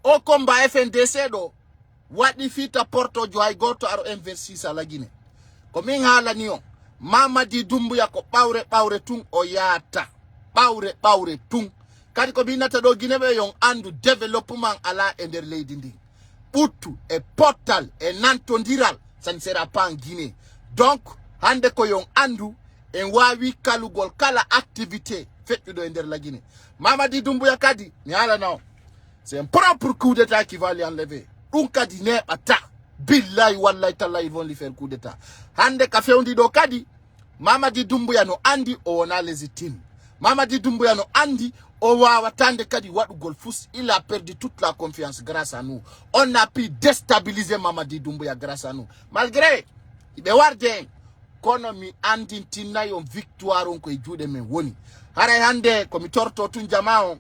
o combat FNDC ɗo waɗi fita portojo hay goto aro M26 a lagine ko min haalani on Mamadi Doumbouya ko ɓawre tun o yaata ɓawre tun kadi ko binata ɗo guineɓe yon andu développement ala e nder leydi ndi ɓuttu e pottal e nantodiral ça ne sera pas en Guinée donc hande ko yon andu en wawi kalugol kala activité feƴƴuɗo e nder la Guinée Mamadi Doumbouya kadi mi halana c'est un propre coup d'état qui va lui enlever ɗum kadi neɓata billahi wallahi tallahi ils vont lui faire coup d'état hande ka fewndi ɗo kadi Mamadi Doumbouya no andi o wona légitime Mamadi Doumbouya no andi o wawatande kadi waɗugol fus il a perdu toute la confiance grâce à nous on a pu déstabiliser Mamadi Doumbouya grâce à nous malgré iɓe warde en kono mi andintinnayi on victoire on koye juuɗe men woni haray hande komi torto tun jama on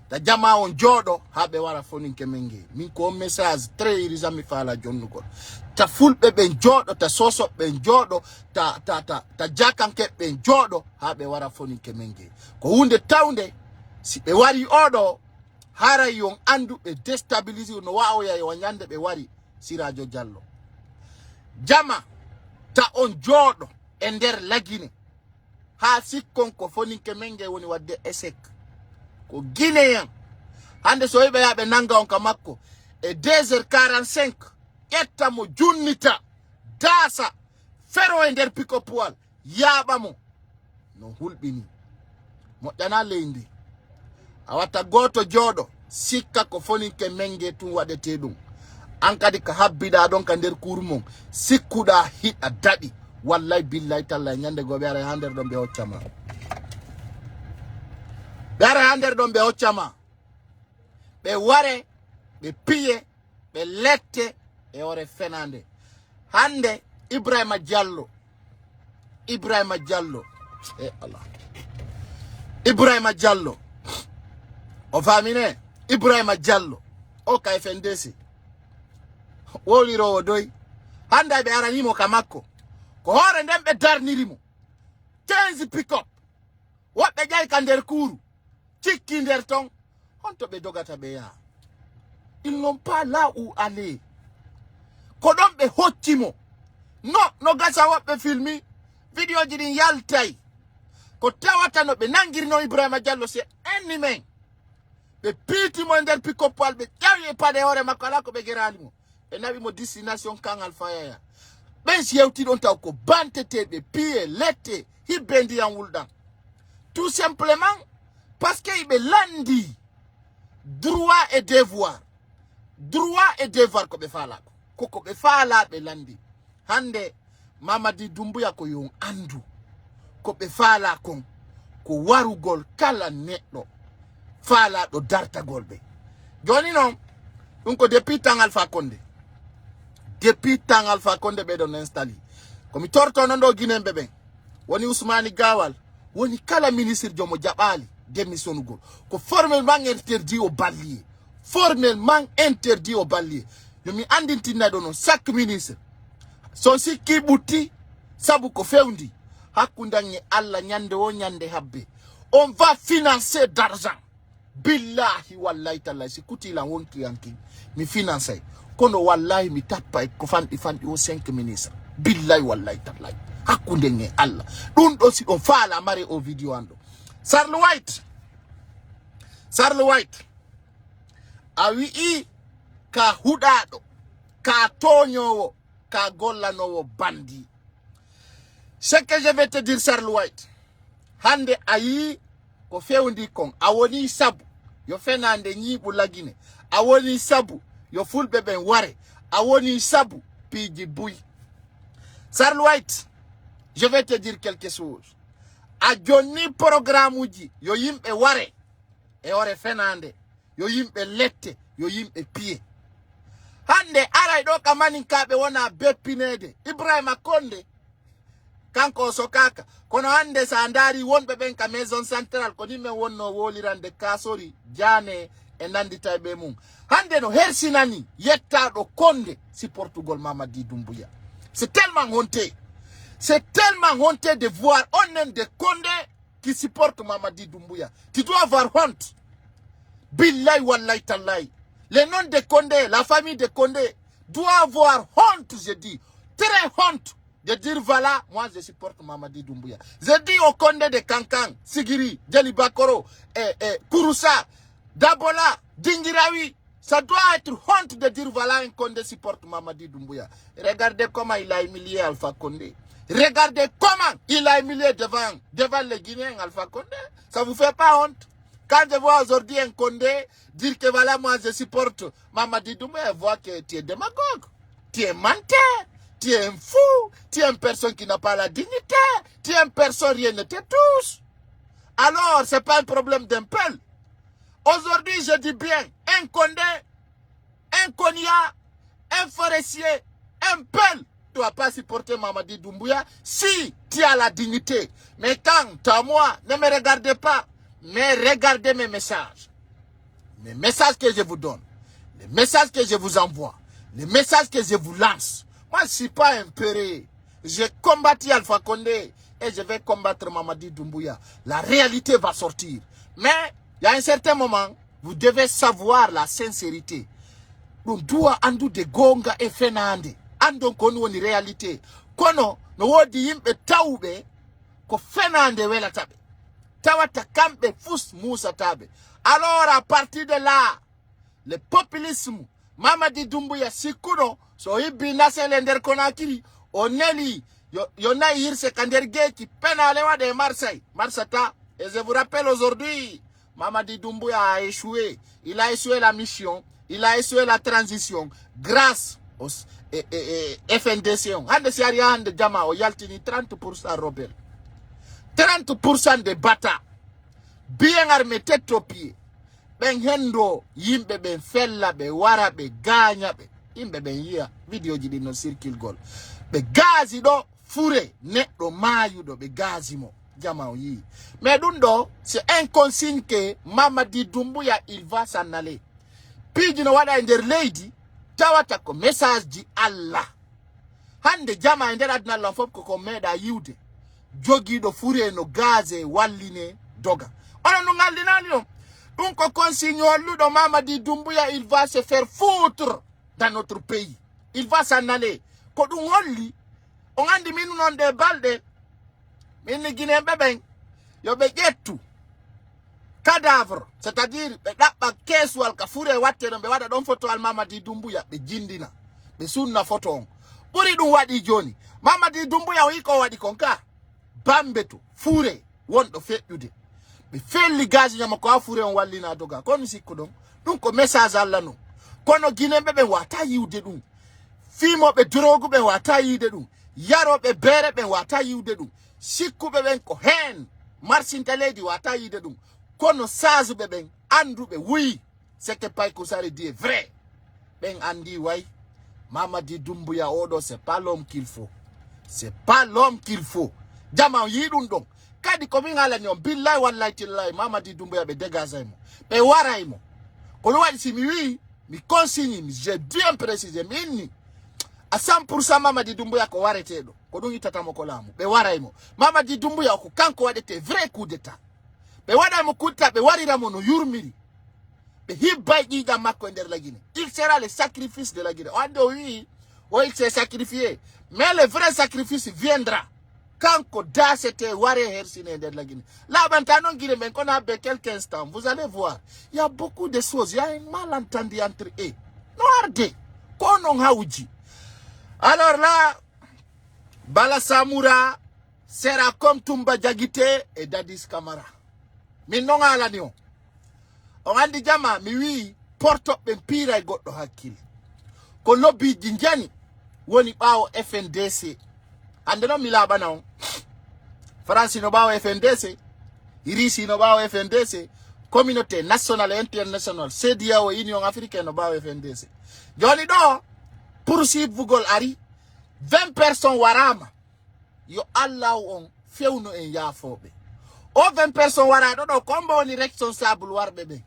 ta jama on jooɗo ha ɓe wara foninke men min ko message très urgent mi faala jonnugol ta fulɓe ɓen jooɗo ta sosoɓe ɓen jooɗo ta jakanke ɓen jooɗo ha ɓe wara foninke men ko hunde tawnde si ɓe wari oɗo haray on andu ɓe déstabiliser no wawoya yo nyande ɓe wari Sirajo Diallo jama ta on jooɗo e nder lagine ha sikkon ko foninke men woni wadde échec ko guinéen hande so yiɓe yaɓe nanga on ka makko e 2h45 ƴetta mo junnita daasa fero e nder pikopuwal yaaɓa mo no hulɓini moƴƴana leydi a watta goto jooɗo sikka ko foninke menge tun waɗete ɗum an kadi ka habbiɗa ɗon ka nder kurmon sikkuɗa hiɗa daɗi wallahi billahi tallahi ñande go ɓe ara ha nder ɗon ɓe hoccama ɓe ara ha nder ɗon ɓe hoccama ɓe ware ɓe piye ɓe lette e ore fenande hande Ibrahima Diallo e Allah Ibrahima Diallo o famine Ibrahima Diallo o ka FNDC wolirowo doy hande ɓe aranimo ka makko ko hoore nden ɓe darnirimo 15 pick-up woɓɓe ƴay ka nder kuuru cikki nder ton honto ɓe dogata ɓe yaha ils n'ont pas là où aller ko ɗon ɓe hoccimo no gasa woɓɓe filmi vidéo ji ɗin yaltay ko tawata no ɓe nangirino Ibrahima Diallo c'est ennemi men ɓe piitimo nder pick-up wal ɓe ƴawi e paɗe hoore makko ala ko ɓe geralimo ɓe nawi mo destination kan Alpha Yaya ɓen si yewti ɗon taw ko banteteɓe piye lette hibbe ndiyam wulɗan tout simplement parce que iɓe landi droit et devoir ko ɓe faalaɓe koko ɓe faalaɓe landi hande Mamadi Doumbouya ko yon andu ko ɓe faala kon ko warugol kala neɗɗo faalaɗo dartagol ɓe joni noon ɗum ko depuis tan Alpha Condé ɓe ɗon installé komi torto non ɗo guinéɓe ɓen woni Ousmani Gawal woni kala ministre jomo jaɓali démissionnugol ko formellement interdit au ballier yomi andintinna ɗo non chaque ministre son sikki ɓutti sabu ko fewndi hakkudan e Allah ñande o ñande habbe on va financer d'argent billahi wallahi tallahi si kutilan wonki yanki mi financer kono wallahi mi tappa ko fanɗi o 5 ministre billahi wallahi tallahi hakkunde nge Allah ɗum ɗo si ɗon faala mari o video ando Sarle White a wi'i ka huɗaɗo ka toñowo ka gollanowo bandi. Ce que je vais te dire Sarle White hande ayi ko fewndi kon a woni sabu yo fenande ñiiɓu lagine a woni sabu yo fulɓe ɓen ware a woni sabu piiji buy. Sarle White, je vais te dire quelque chose. A jonni programme uji yo yimɓe ware e ore fenande yo yimɓe lette yo yimɓe piye. Hande aray ɗo ka maninkaɓe wona beppinede Ibrahima Konde kanko sokaka kono hande sa ndari wonɓe ɓen ka maison centrale ko ni men wonno wolirande kasori jane e nandita ɓe mum hande no hersinani yettaɗo Konde si Portugal Mamadi Doumbouya. C'est tellement honteux. C'est tellement honteux de voir un homme de Condé qui supporte Mamadi Doumbouya. Tu dois avoir honte. Billahi wallahi tallahi. Le nom de Condé, la famille de Condé doit avoir honte, je dis. Très honte de dire voilà, moi je supporte Mamadi Doumbouya. Je dis au Condé de Kankan, Sigiri, Djeli Bakoro, Kouroussa, Dabola, Dingirawi. Ça doit être honte de dire voilà un Condé supporte Mamadi Doumbouya. Regardez comment il a humilié Alpha Condé. Regardez comment il a humilié devant les Guinéens Alpha Condé. Ça vous fait pas honte? Quand je vois aujourd'hui un Condé dire que voilà moi je supporte Mamadi Doumbouya, je vois que tu es démagogue, tu es menteur, tu es un fou, tu es une personne qui n'a pas la dignité, tu es une personne rien ne te touche. Alors c'est pas un problème d'un peuple. Aujourd'hui, je dis bien, un Condé, un Konya, un forestier, un peul ne doit pas supporter Mamadi Doumbouya si tu as la dignité. Mais quand, à moi, ne me regardez pas, mais regardez mes messages. Les messages que je vous donne, les messages que je vous envoie, les messages que je vous lance. Moi, je ne suis pas un peuré. J'ai combattu Alpha Condé et je vais combattre Mamadi Doumbouya. La réalité va sortir. Mais il y a un certain moment, vous devez savoir la sincérité. Donc, doua andu de gonga e fenande. Andon kono ni réalité. Kono, no wodi yimbe taube, ko fenande wela tabe. Tawata kambe fus musa tabe. Alors, à partir de là, le populisme, Mamadi Doumbouya sikuno, so ibi nase lender konakiri, oneli, yona yirse kanderge qui penalewa de Marseille. Marsata, et je vous rappelle aujourd'hui, Mamadi Doumbouya a échoué. Il a échoué la mission. Il a échoué la transition grâce au FNDC. Hande siaria hande jama o yaltini 30% rebelle. 30% de bata. Bien armé tête aux pieds. Ben hendo yimbe ben fella be wara be ganya be. Yimbe ben yia video jidi no circle gol. Be gazi do fure ne do mayu do be gazi mo. Mais Dundo, c'est un consigne que Mamadi Doumbouya, il va s'en aller. Puis, you know what I lady, tawata ko message di Allah. Hande jama indera adna l'enfant ko meda yude. Jogi do fure no gaze waline doga. Ona no ngaldi nani no. Unko consigne ludo Mamadi Doumbouya, il va se faire foutre dans notre pays. Il va s'en aller. Ko dun holli, on andi minu non de balde. Mini Guinée bébé, yo be getu cadavre, c'est-à-dire be dabba kesu al kafure watte no be wada don photo al Mamadi Doumbouya be jindina be sunna photo on buri dum wadi joni Mamadi Doumbouya wi ko wadi konka bambeto fure wondo fejude be felli gazi nyama ko afure on wallina doga ko mi sikko don ko message alla no kono Guinée bébé wata yiwde dum fimo be drogu be wata yiwde dum yaro be bere be wata yiwde dum sikube ben ko hen marsinteledi wata yide dum kono sazu be ben andu be oui c'était pas que ça dit vrai ben andi way Mamadi Doumbouya odo c'est pas l'homme qu'il faut, c'est pas l'homme qu'il faut jama yidun donc kadi ko mi ngala nyom billahi wallahi tillahi Mamadi Doumbouya be dégagement be waraimo ko no wadi si mi wi mi consigne mi j'ai bien précisé minni à 100% Mamadi Doumbouya ko waretedo ko dum itata mo ko lamu be waraimo Mamadi Doumbouya ko kanko wadete vrai coup d'état be wada mo kutta be warira mo no yurmiri be hibba jiga makko nder la Guinée. Il sera le sacrifice de la Guinée. On dit oui, il s'est sacrifié, mais le vrai sacrifice viendra kanko dasete ware hersine de la Guinée. Là, maintenant, Guinée, mais qu'on a quelques instants, vous allez voir, il y a beaucoup de choses, il y a un malentendu entre eux. Noarde, konon haouji. Alors là, Bala Samoura sera comme Toumba Diakité et Dadis Camara. Mais non à l'anion. On a dit jama, mais oui, porte up un pire et goto hakil. Ko lobby jinjani, woni bao FNDC. Andeno milaba na France no bao FNDC, Irisi no bao FNDC, communauté nationale et internationale, CEDEAO Union africaine no bao FNDC. Joni do, poursuivre Vugol Ari, 20 personnes warama. Yo Allah on fewno en yafobe. O 20 personnes warado do kombo ni responsable war bebe.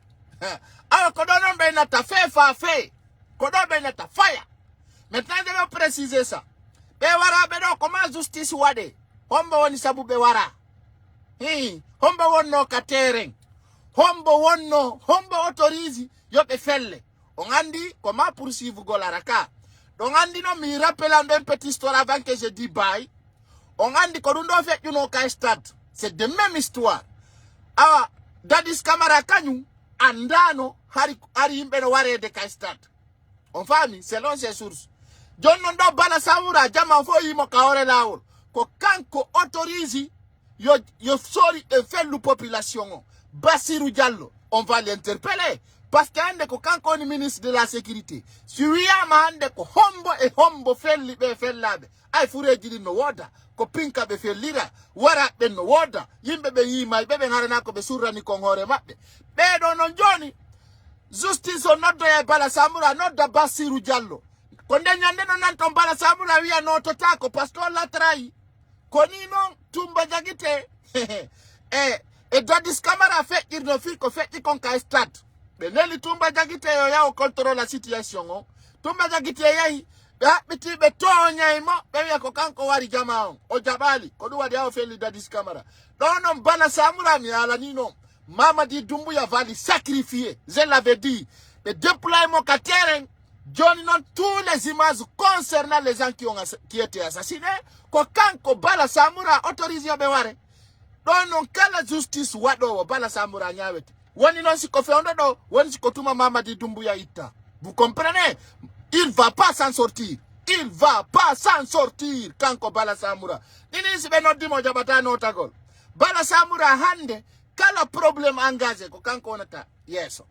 Alors ko donon be nata fe, ko do be nata fire. Maintenant je vais préciser ça. Be wara be do comment justice wade. Hombo woni sabu be wara. Hombo wonno katering. Hombo autorize yo be felle. On andi comment poursuivre Golaraka. Donc andi no mi rappelle un petit histoire avant que je dis bye. On andi ko dundo fait you know ka start. C'est de même histoire. Ah Dadis Camara kanyu andano hari imbe no ware de ka start. On famille selon ses sources. John Nondo Bala Samoura jama fo yimo kaore laol. Ko kanko autorize yo sori e fait population. Bassirou Diallo, on va l'interpeller. Parce que ko kanko ni ministre de la sécurité. Suya mande ko hombo felli be fellabe. Ay fure jidi no woda. Ko pinka be fellira. Wara be no woda. Yimbe be yima be ngarana ko be surani ko ngore mabbe. Be do non joni. Justice on not do Bala Samoura not da Bassirou Diallo. Konde nyande no nanton Bala Samoura wiya no to tako pastor la trai. Konino Toumba Diakité. Et Dadis Camara fait il no fil ko fait kon ka start. Beneli Toumba Diakité yo ya o contrôle la situation. Toumba Diakité yayi ya biti betonya imo be ya ko kanko wari jama o jabali ko duwa dia o feli Dadis Camara. Donon Bala Samoura mi ala nino Mamadi Doumbouya va les sacrifier. Je l'avais dit. Le déploiement terrain donne tous les images concernant les gens qui étaient assassinés. Ko kanko Bala Samoura autorisé beware. Donon kala justice wado Bala Samoura nyawete. Woni non si ko feondo do, woni si ko tuma Mamadi Doumbouya ita. Vous comprenez? Il va pas s'en sortir. Il va pas s'en sortir kanko Bala Samoura. Nini si beno dimo jabata no tagol. Bala Samoura hande kala problème engagé ko kanko onata yeso.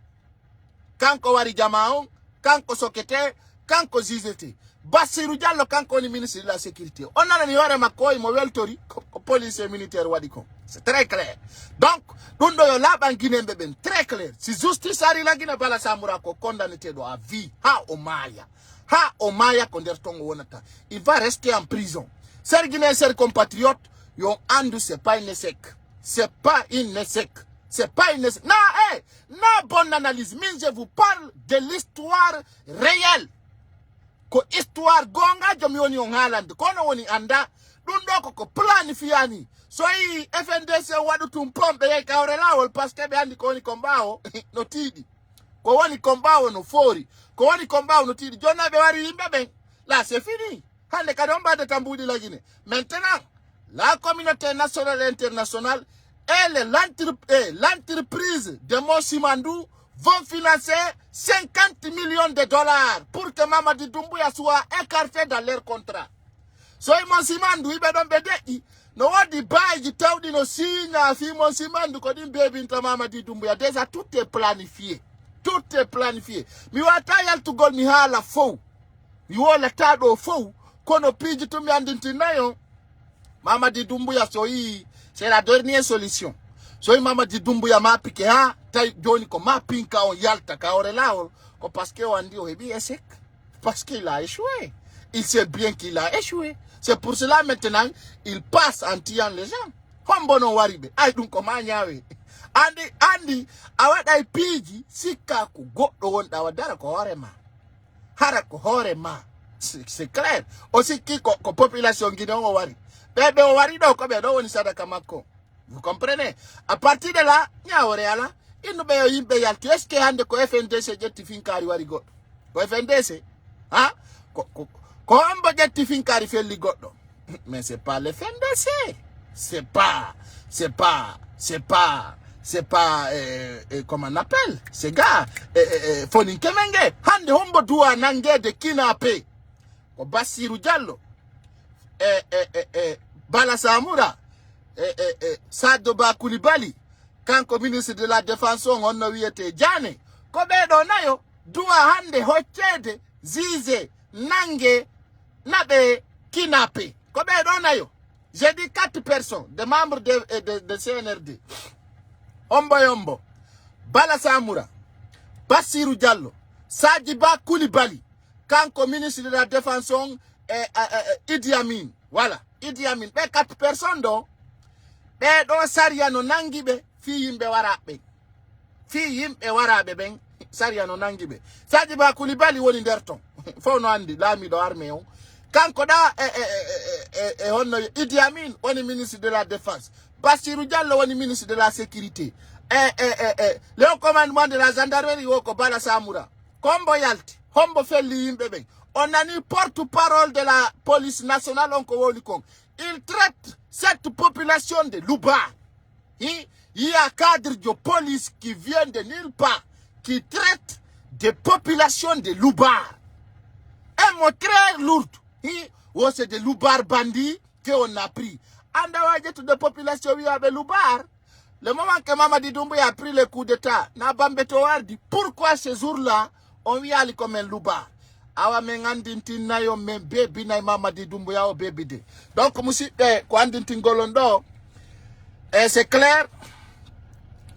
Kanko wari jamaon, kanko sokete, kanko zizete. Bassirou Diallo kanko ni ministre de la sécurité. On a ni wara makoy mo weltori ko police militaire wadiko. C'est très clair. Donc, dundo yo laban Guinée beben très clair. Si justice ari la Guinée Bala Samoura ko condamné do à vie. Ha Omaya kondertongo wonata. Il va rester en prison. Ser Guinée, ser compatriote, yon andu c'est pas une échec. C'est pas une échec. C'est pas une échec. Non, non, bonne analyse. Mais je vous parle de l'histoire réelle. Ko histoire gonga jomioni on Haaland. Kono woni anda. Dundo ko planifiani. So yi FNDC wadu tumpombe ye kaorela parce que be andi ko ni kombao no tidi. Ko woni kombao no fori. Ko woni kombao no tidi. Jona be wari yimbe ben. Là c'est fini. Hande kadomba de tamboudi la Guinée. Maintenant, la communauté nationale et internationale et l'entreprise de Monsimandou vont financer 50 millions de dollars pour que Mamadi Doumbouya soit écarté dans leur contrat. So Monsimandou ibe don bedeki no wadi baji tawdi no signe fi Monsimandou ko dim baby inta Mamadi Doumbouya. Déjà tout est planifié. Tout est planifié. Mi wata yal to gol mi hala fou. Mi wala tado fou kono piji to mi andinti nayo. Mamadi Doumbouya c'est la dernière solution. So Mamadi Doumbouya ma pique ha tay joni ko ma pinka on yalta ka orelao ko parce que on dit au hebi échec parce qu'il a échoué. Il sait bien qu'il a échoué. C'est pour cela maintenant il passe en tuant les gens. Hombono waribe ay dun ko manyawe. Andi awada piji sika ku goddo wonda wadara ko horema. Hara ko horema. C'est clair. Aussi qui ko population guinéen wari. Bebe warido ko be do woni sadaka makko. Vous comprenez? À partir de là, nyaoreala, inu be yimbe yalti eske hande ko FNDC jetti finkari wari goddo. Ko FNDC, ha? Ko ambo jetti finkari felli goddo. Mais c'est pas le FNDC. C'est pas, comment on appelle, ces gars, Fonin Kemenge, Hande Hombo Dua Nange de Kinape, Basiru Diallo, Bala Samura, Sadoba Koulibaly, quand ministre de la Défense, on a eu été Djane, Kobe Donayo, Dua Hande Hochede, Zize, Nange, Nabe, Kinape, Kobe Donayo. J'ai dit 4 personnes, des membres de CNRD. Ombo, Bala Samura, Bassirou Diallo, Sadjiba Koulibaly, quand ministre de la Défense, Idi Amin. Voilà, Idi Amin. 4 personnes, donc. Don Sariano Nangibe, fi yimbe warabe. Fi yimbe warabe, ben, Sariano Nangibe. Sadjiba Koulibaly woni nderton. Fo no andi, lami do armée on. Quand Koda Idi Amin, on est ministre de la Défense. Bassirou Diallo, on est ministre de la Sécurité. Le commandement de la gendarmerie, Woko Bala Samura. Kombo Yalti, Hombo Feli Mbebe. On a ni porte-parole de la police nationale, il traite cette population de loubar. Il y a un cadre de police qui vient de nulle part, qui traite des populations de loubar. Un mot très lourd. C'est des loubards bandits qu'on a pris. Andawaje toute de population qui a des loubards. Le moment que Mamadi Doumbouya a pris le coup d'état, Nabambeto dit pourquoi ce jour-là, on y allait comme un loubard. Awa mengandintin na yo men baby na Mamadi Doumbouya o baby de. Donc, monsieur, Kwandintin Golondo, c'est clair,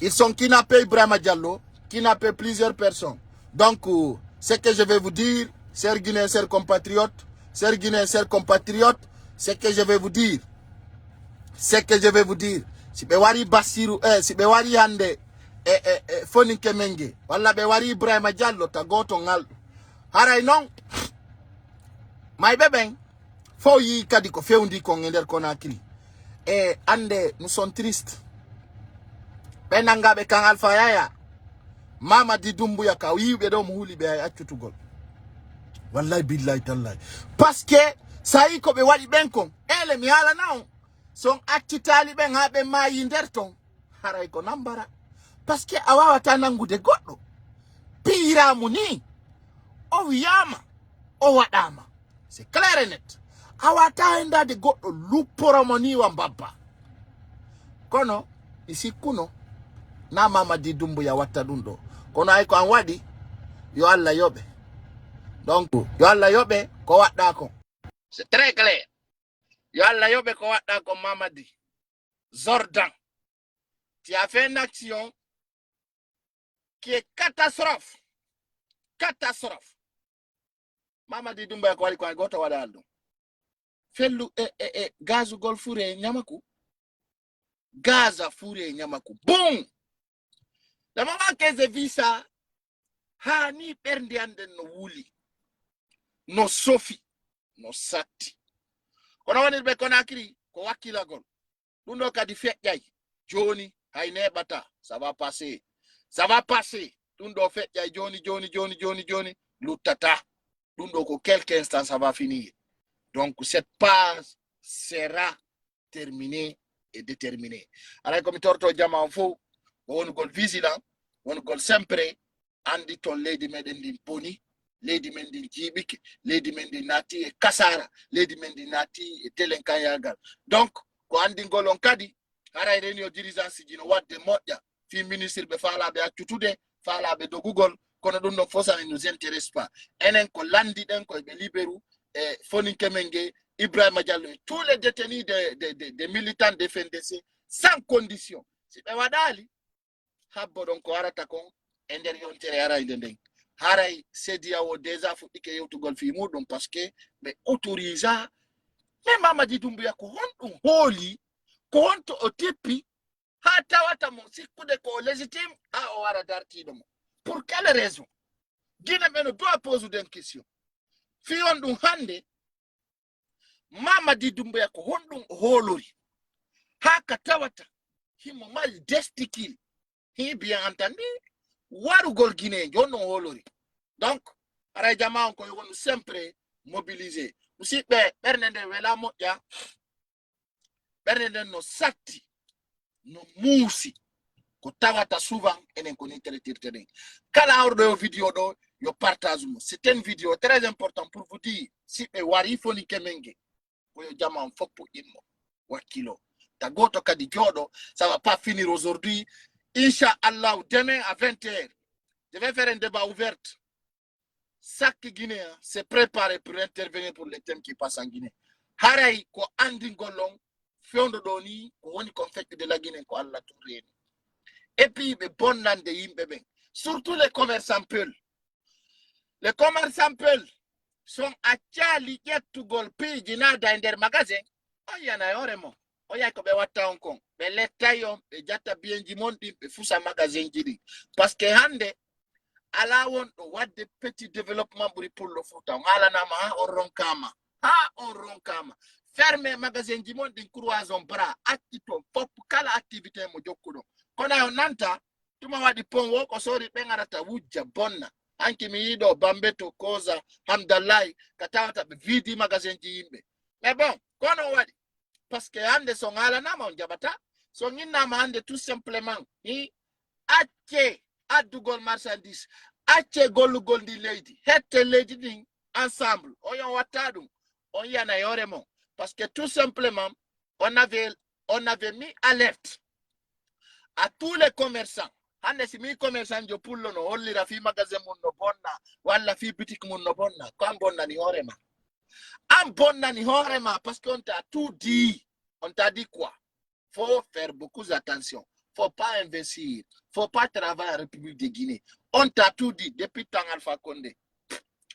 ils sont kidnappés Ibrahima Diallo, kidnappés plusieurs personnes. Donc, ce que je vais vous dire, chers Guinéens, chers compatriotes, c'est que je vais vous dire. Si be wari Basiru, si be wari hande, Fonin Kemenge, wala be wari Ibrahima Diallo, ta goto ngal. Haray non, my beben, fo yi kadiko feundi ko ngender Conakry. Ande, nous sommes tristes. Benanga be kan Alpha Yaya, Mamadi Doumbouya ka wibe do muhuli be achutugol. Wallahi billahi tallahi. Parce que ça y ko be wadi benkon, ele mi hala naon. Son actitali ben habe ma yinderton. Haray ko nambara. Parce que awawa tanangu de goddo. Pira muni. O wiyama. O wadama. C'est clair et net. Awata enda de goddo lupora moni wa mbaba. Kono, isi kuno. Na Mamadi Doumbouya watadundo. Kono ay ko anwadi. Yo alla yobe. Donc, yo alla yobe ko wadda ko. C'est très clair. Yo alla yobe ko wadda ko Mamadi. Zordan. Tu as fait une action qui est catastrophe. Catastrophe. Mamadi Doumbouya ko wali ko goto wadaldo. Fellu gazu gol fure nyamaku. Gaza fure nyamaku. Boom! Le moment que j'ai vu ça, hani perndi ande no wuli. No sofi. No sati. Kono wani be Conakry ko wakila gon. Dundo kadi fetjay. Joni hayne bata. Ça va passer. Ça va passer. Dundo fetjay Joni. Lutata. Dundo ko quelques instants ça va finir. Donc cette phase sera terminée et déterminée. Alors comme torto jama fo, on gol vigilant, on gol sempre andi ton lady meden din poni. Lady Mendi Jibik, Lady Mendi Nati et Kasara, Lady Mendi Nati et Telenkayagal. Donc, quand on dit que kadi, ara renio dirigeant si dino wat de modja, fi ministre be fala be atutude, fala be do Google, kono dun no fosa ne nous intéresse pas. Enen ko landi den ko be libéru et Fonin Kemenge, Ibrahima Diallo, tous les détenus des militants de FNDC sans condition. Si be wadali, habbo don ko arata kon ender yon tere ara indeng. Haray sedia o déjà fu ike yewtugol fi mudum parce que be autorisa me Mamadi Doumbouya ko honɗum hooli ko honto o teppi ha tawata mo sikkude ko légitime ha o wara dartiɗo mo pour quelle raison guina ɓe no doit pose une question fi on ɗum hande Mamadi Doumbouya ko honɗum hoolori ha ka tawata himo mari destikil hi bien entendu warugol Guinée jonno holori. Donc, ara jama on ko yonu sempre mobiliser. Musibe bernende wela moja bernende no sati no musi ko tawata souvent enen ko ni traiter kala ordo video do yo partage mo. C'est une vidéo très importante pour vous dire si e wari foni kemenge ko yo jama foppo immo wakilo tagoto kadi jodo ça va pas finir aujourd'hui. Inch'Allah, demain à 20h je vais faire un débat ouvert. Chaque Guinéen s'est préparé pour intervenir pour les thèmes qui passent en Guinée. Haray ko andi golong fiondo doni ko woni confect de la Guinée ko Allah touré. Et puis be bonande yimbe ben, surtout les commerçants peuls. Les commerçants peuls sont à Tchali to gol piji na da nder magasin. Oyana yoremo. Oya ko be wata Hong Kong. Be letayo be jata bienji mondi be fusa magasin jiri. Parce que hande ala won wadde petit développement pour le fouta ngala na ma on ronkama ferme magasin ji mon din croison bras actito pop kala activité mo jokkudo kono yo nanta tuma wadi pon wo ko sori be ngarata wujja bonna anki mi yido bambeto koza hamdallah katawata be vidi magasin ji yimbe mais bon kono wadi parce que hande so ngala na ma on jabata so nginna ma hande tout simplement ni acce adugol marchandise acce golugol di lady hette lady ding ensemble oyon watadum on yana yoremo parce que tout simplement on avait mis alerte à tous les commerçants. Hande si mi commerçant jo pullo no hollira fi magasin mun no bonna walla fi boutique mun no bonna ko am bonna ni horema am bonna ni horema parce qu'on t'a tout dit. On t'a dit quoi? Faut faire beaucoup d'attention. Faut pas investir. Faut pas travailler à la République de Guinée. On t'a tout dit depuis temps Alpha Condé.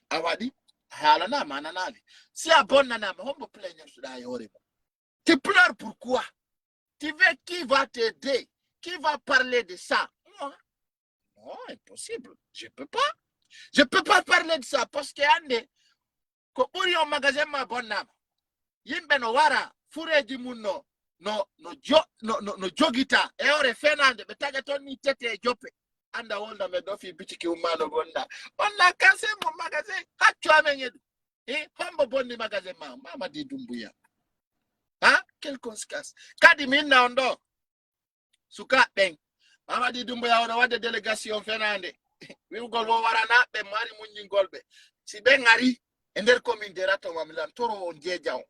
Awadi, halana mananali. Si à bon nana, on peut plaindre sur la yorema. Tu pleures pourquoi? Tu veux qui va t'aider? Qui va parler de ça? Non, non, impossible. Je peux pas. Je peux pas parler de ça parce que ande ko uri on magasin ma bonna. Yimbe no wara fure di munno. No jogita e ore fenande be tagaton ni tete jope anda wonda me do fi bitiki umano gonda onna kase mo magasin haccu amenyedu hombo bonni magasin mama di dumbuya quelle conséquence kadi minna ondo suka ben mama di dumbuya wona wadde délégation fenande wiwgol wo warana be mari munjingol be si be ngari e nder commune de rato mamilan toro on jejaw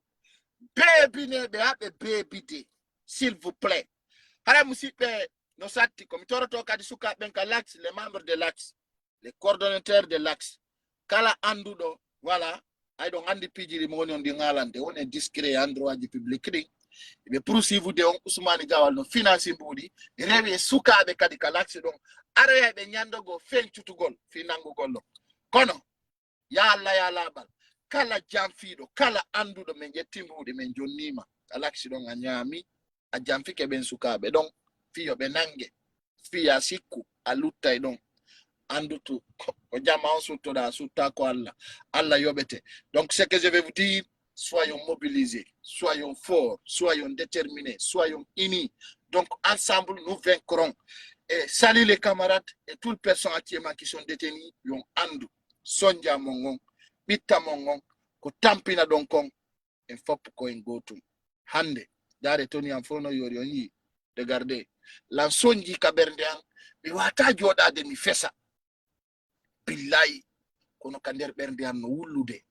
baby ne be habe baby de s'il vous plaît hara musibe no satti comme toroto kadi suka ben ka l'axe les membres de l'axe les coordonnateurs de l'axe kala andudo voilà ay don andi pijiri mo woni on di ngalande on est discret en droit du public ri be poursuivre de on Ousmane Gawal no finance mbudi rewe suka be kadi ka l'axe don ara be nyandogo fencutugol fi nangugol kono ya Allah ya labal kala jamfido kala andudo men jettimbude men jonnima alaksi don anyami a jamfike ben sukabe don fiyo be nange fiya sikku alutta e don andutu o jama on sutto da sutta ko Allah yobete. Donc ce que je vais vous dire, soyons mobilisés, soyons forts, soyons déterminés, soyons unis. Donc ensemble nous vaincrons. Et salut les camarades et toutes les personnes actuellement qui sont détenues, yon andu sonja mongon bitta mongon ko tampina don kon en fop ko en gotum hande dare toni am fono yori on yi regardez la sonji ka bernde an mi wata jodade mi fesa billahi kono ka nder bernde an no wullude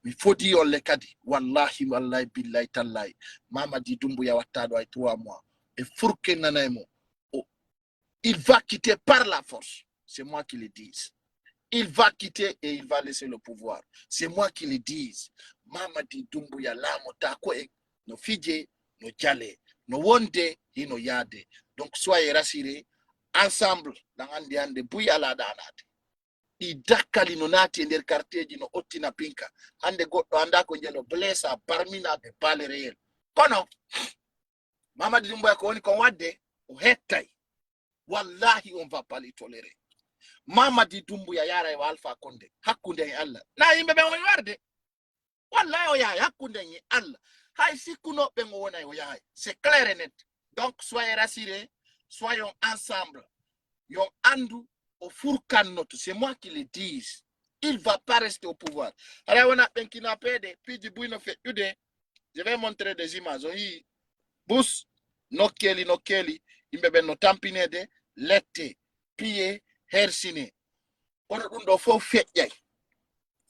mi fodi yolle kadi wallahi billahi tallahi Mamadi Doumbouya wattado ay 3 mois e furke nanaymo il va quitter par la force, c'est moi qui le dis. Il va quitter et il va laisser le pouvoir. C'est moi qui le dis. Mamadi Doumbouya la motakwe no fije no jale no wonde no yade. Donc soyez rassurés ensemble dans ande buya la danate. I dakali no nati nder quartier no ottina pinka. Hande goddo anda ko jelo blessa parmina be pale réel. Kono Mamadi Doumbouya ko woni ko wadde o hettay. Wallahi on va pas les tolérer. Mamadi Doumbouya yara e Alpha Condé hakkunde e Allah na yimbe be woni warde wallahi o yaay hakkunde e Allah hay sikkuno be ngo wona o yaay c'est clair et net. Donc soyez rassurés, soyons ensemble yon andu o furkannoto, c'est moi qui le dis. il ne va pas rester au pouvoir. Alors, on a un kidnappé, puis du bruit, je vais montrer des images. Oui, bus, nokeli, il me no tampine de, lette, pillé, hersine. On a faux fait,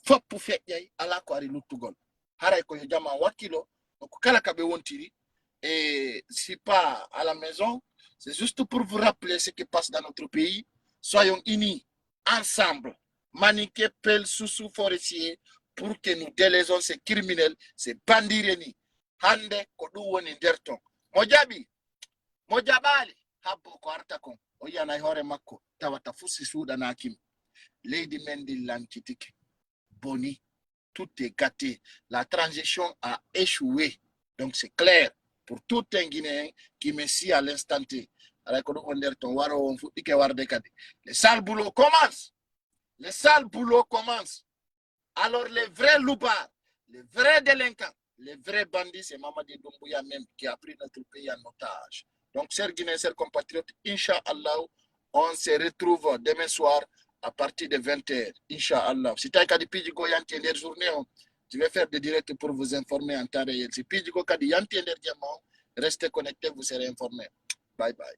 fop pour fait, ala ko ari luttugol. Haray ko jama wakilo, donc kala kabe wontiri, et si pas à la maison, c'est juste pour vous rappeler ce qui passe dans notre pays. Soyons unis, ensemble, maniquer pel sous forestier pour que nous délaisons ces criminels, ces bandits. Hande ko ɗum woni nder ton. Mo jaɓali habbo ko arta kon o yiyana hoore makko tawata fusi suuɗanakim. Leydi men ndi lankitike boni, tout est gâté. La transition a échoué. Donc c'est clair pour tout un Guinéen qui me suit à l'instant T. Les sales boulots commencent. Les sales boulots commencent. Alors les vrais loupards, les vrais délinquants, les vrais bandits, c'est Mamadi Doumbouya même qui a pris notre pays en otage. Donc, chers Guinéens, chers compatriotes, Inch'Allah, on se retrouve demain soir à partir de 20h. Inch'Allah. Si tu as dit Pidjigo Yanti dernière journée, je vais faire des directs pour vous informer en temps réel. Si Pidjigo Kadi Yanti dernièrement, restez connectés, vous serez informés. Bye bye.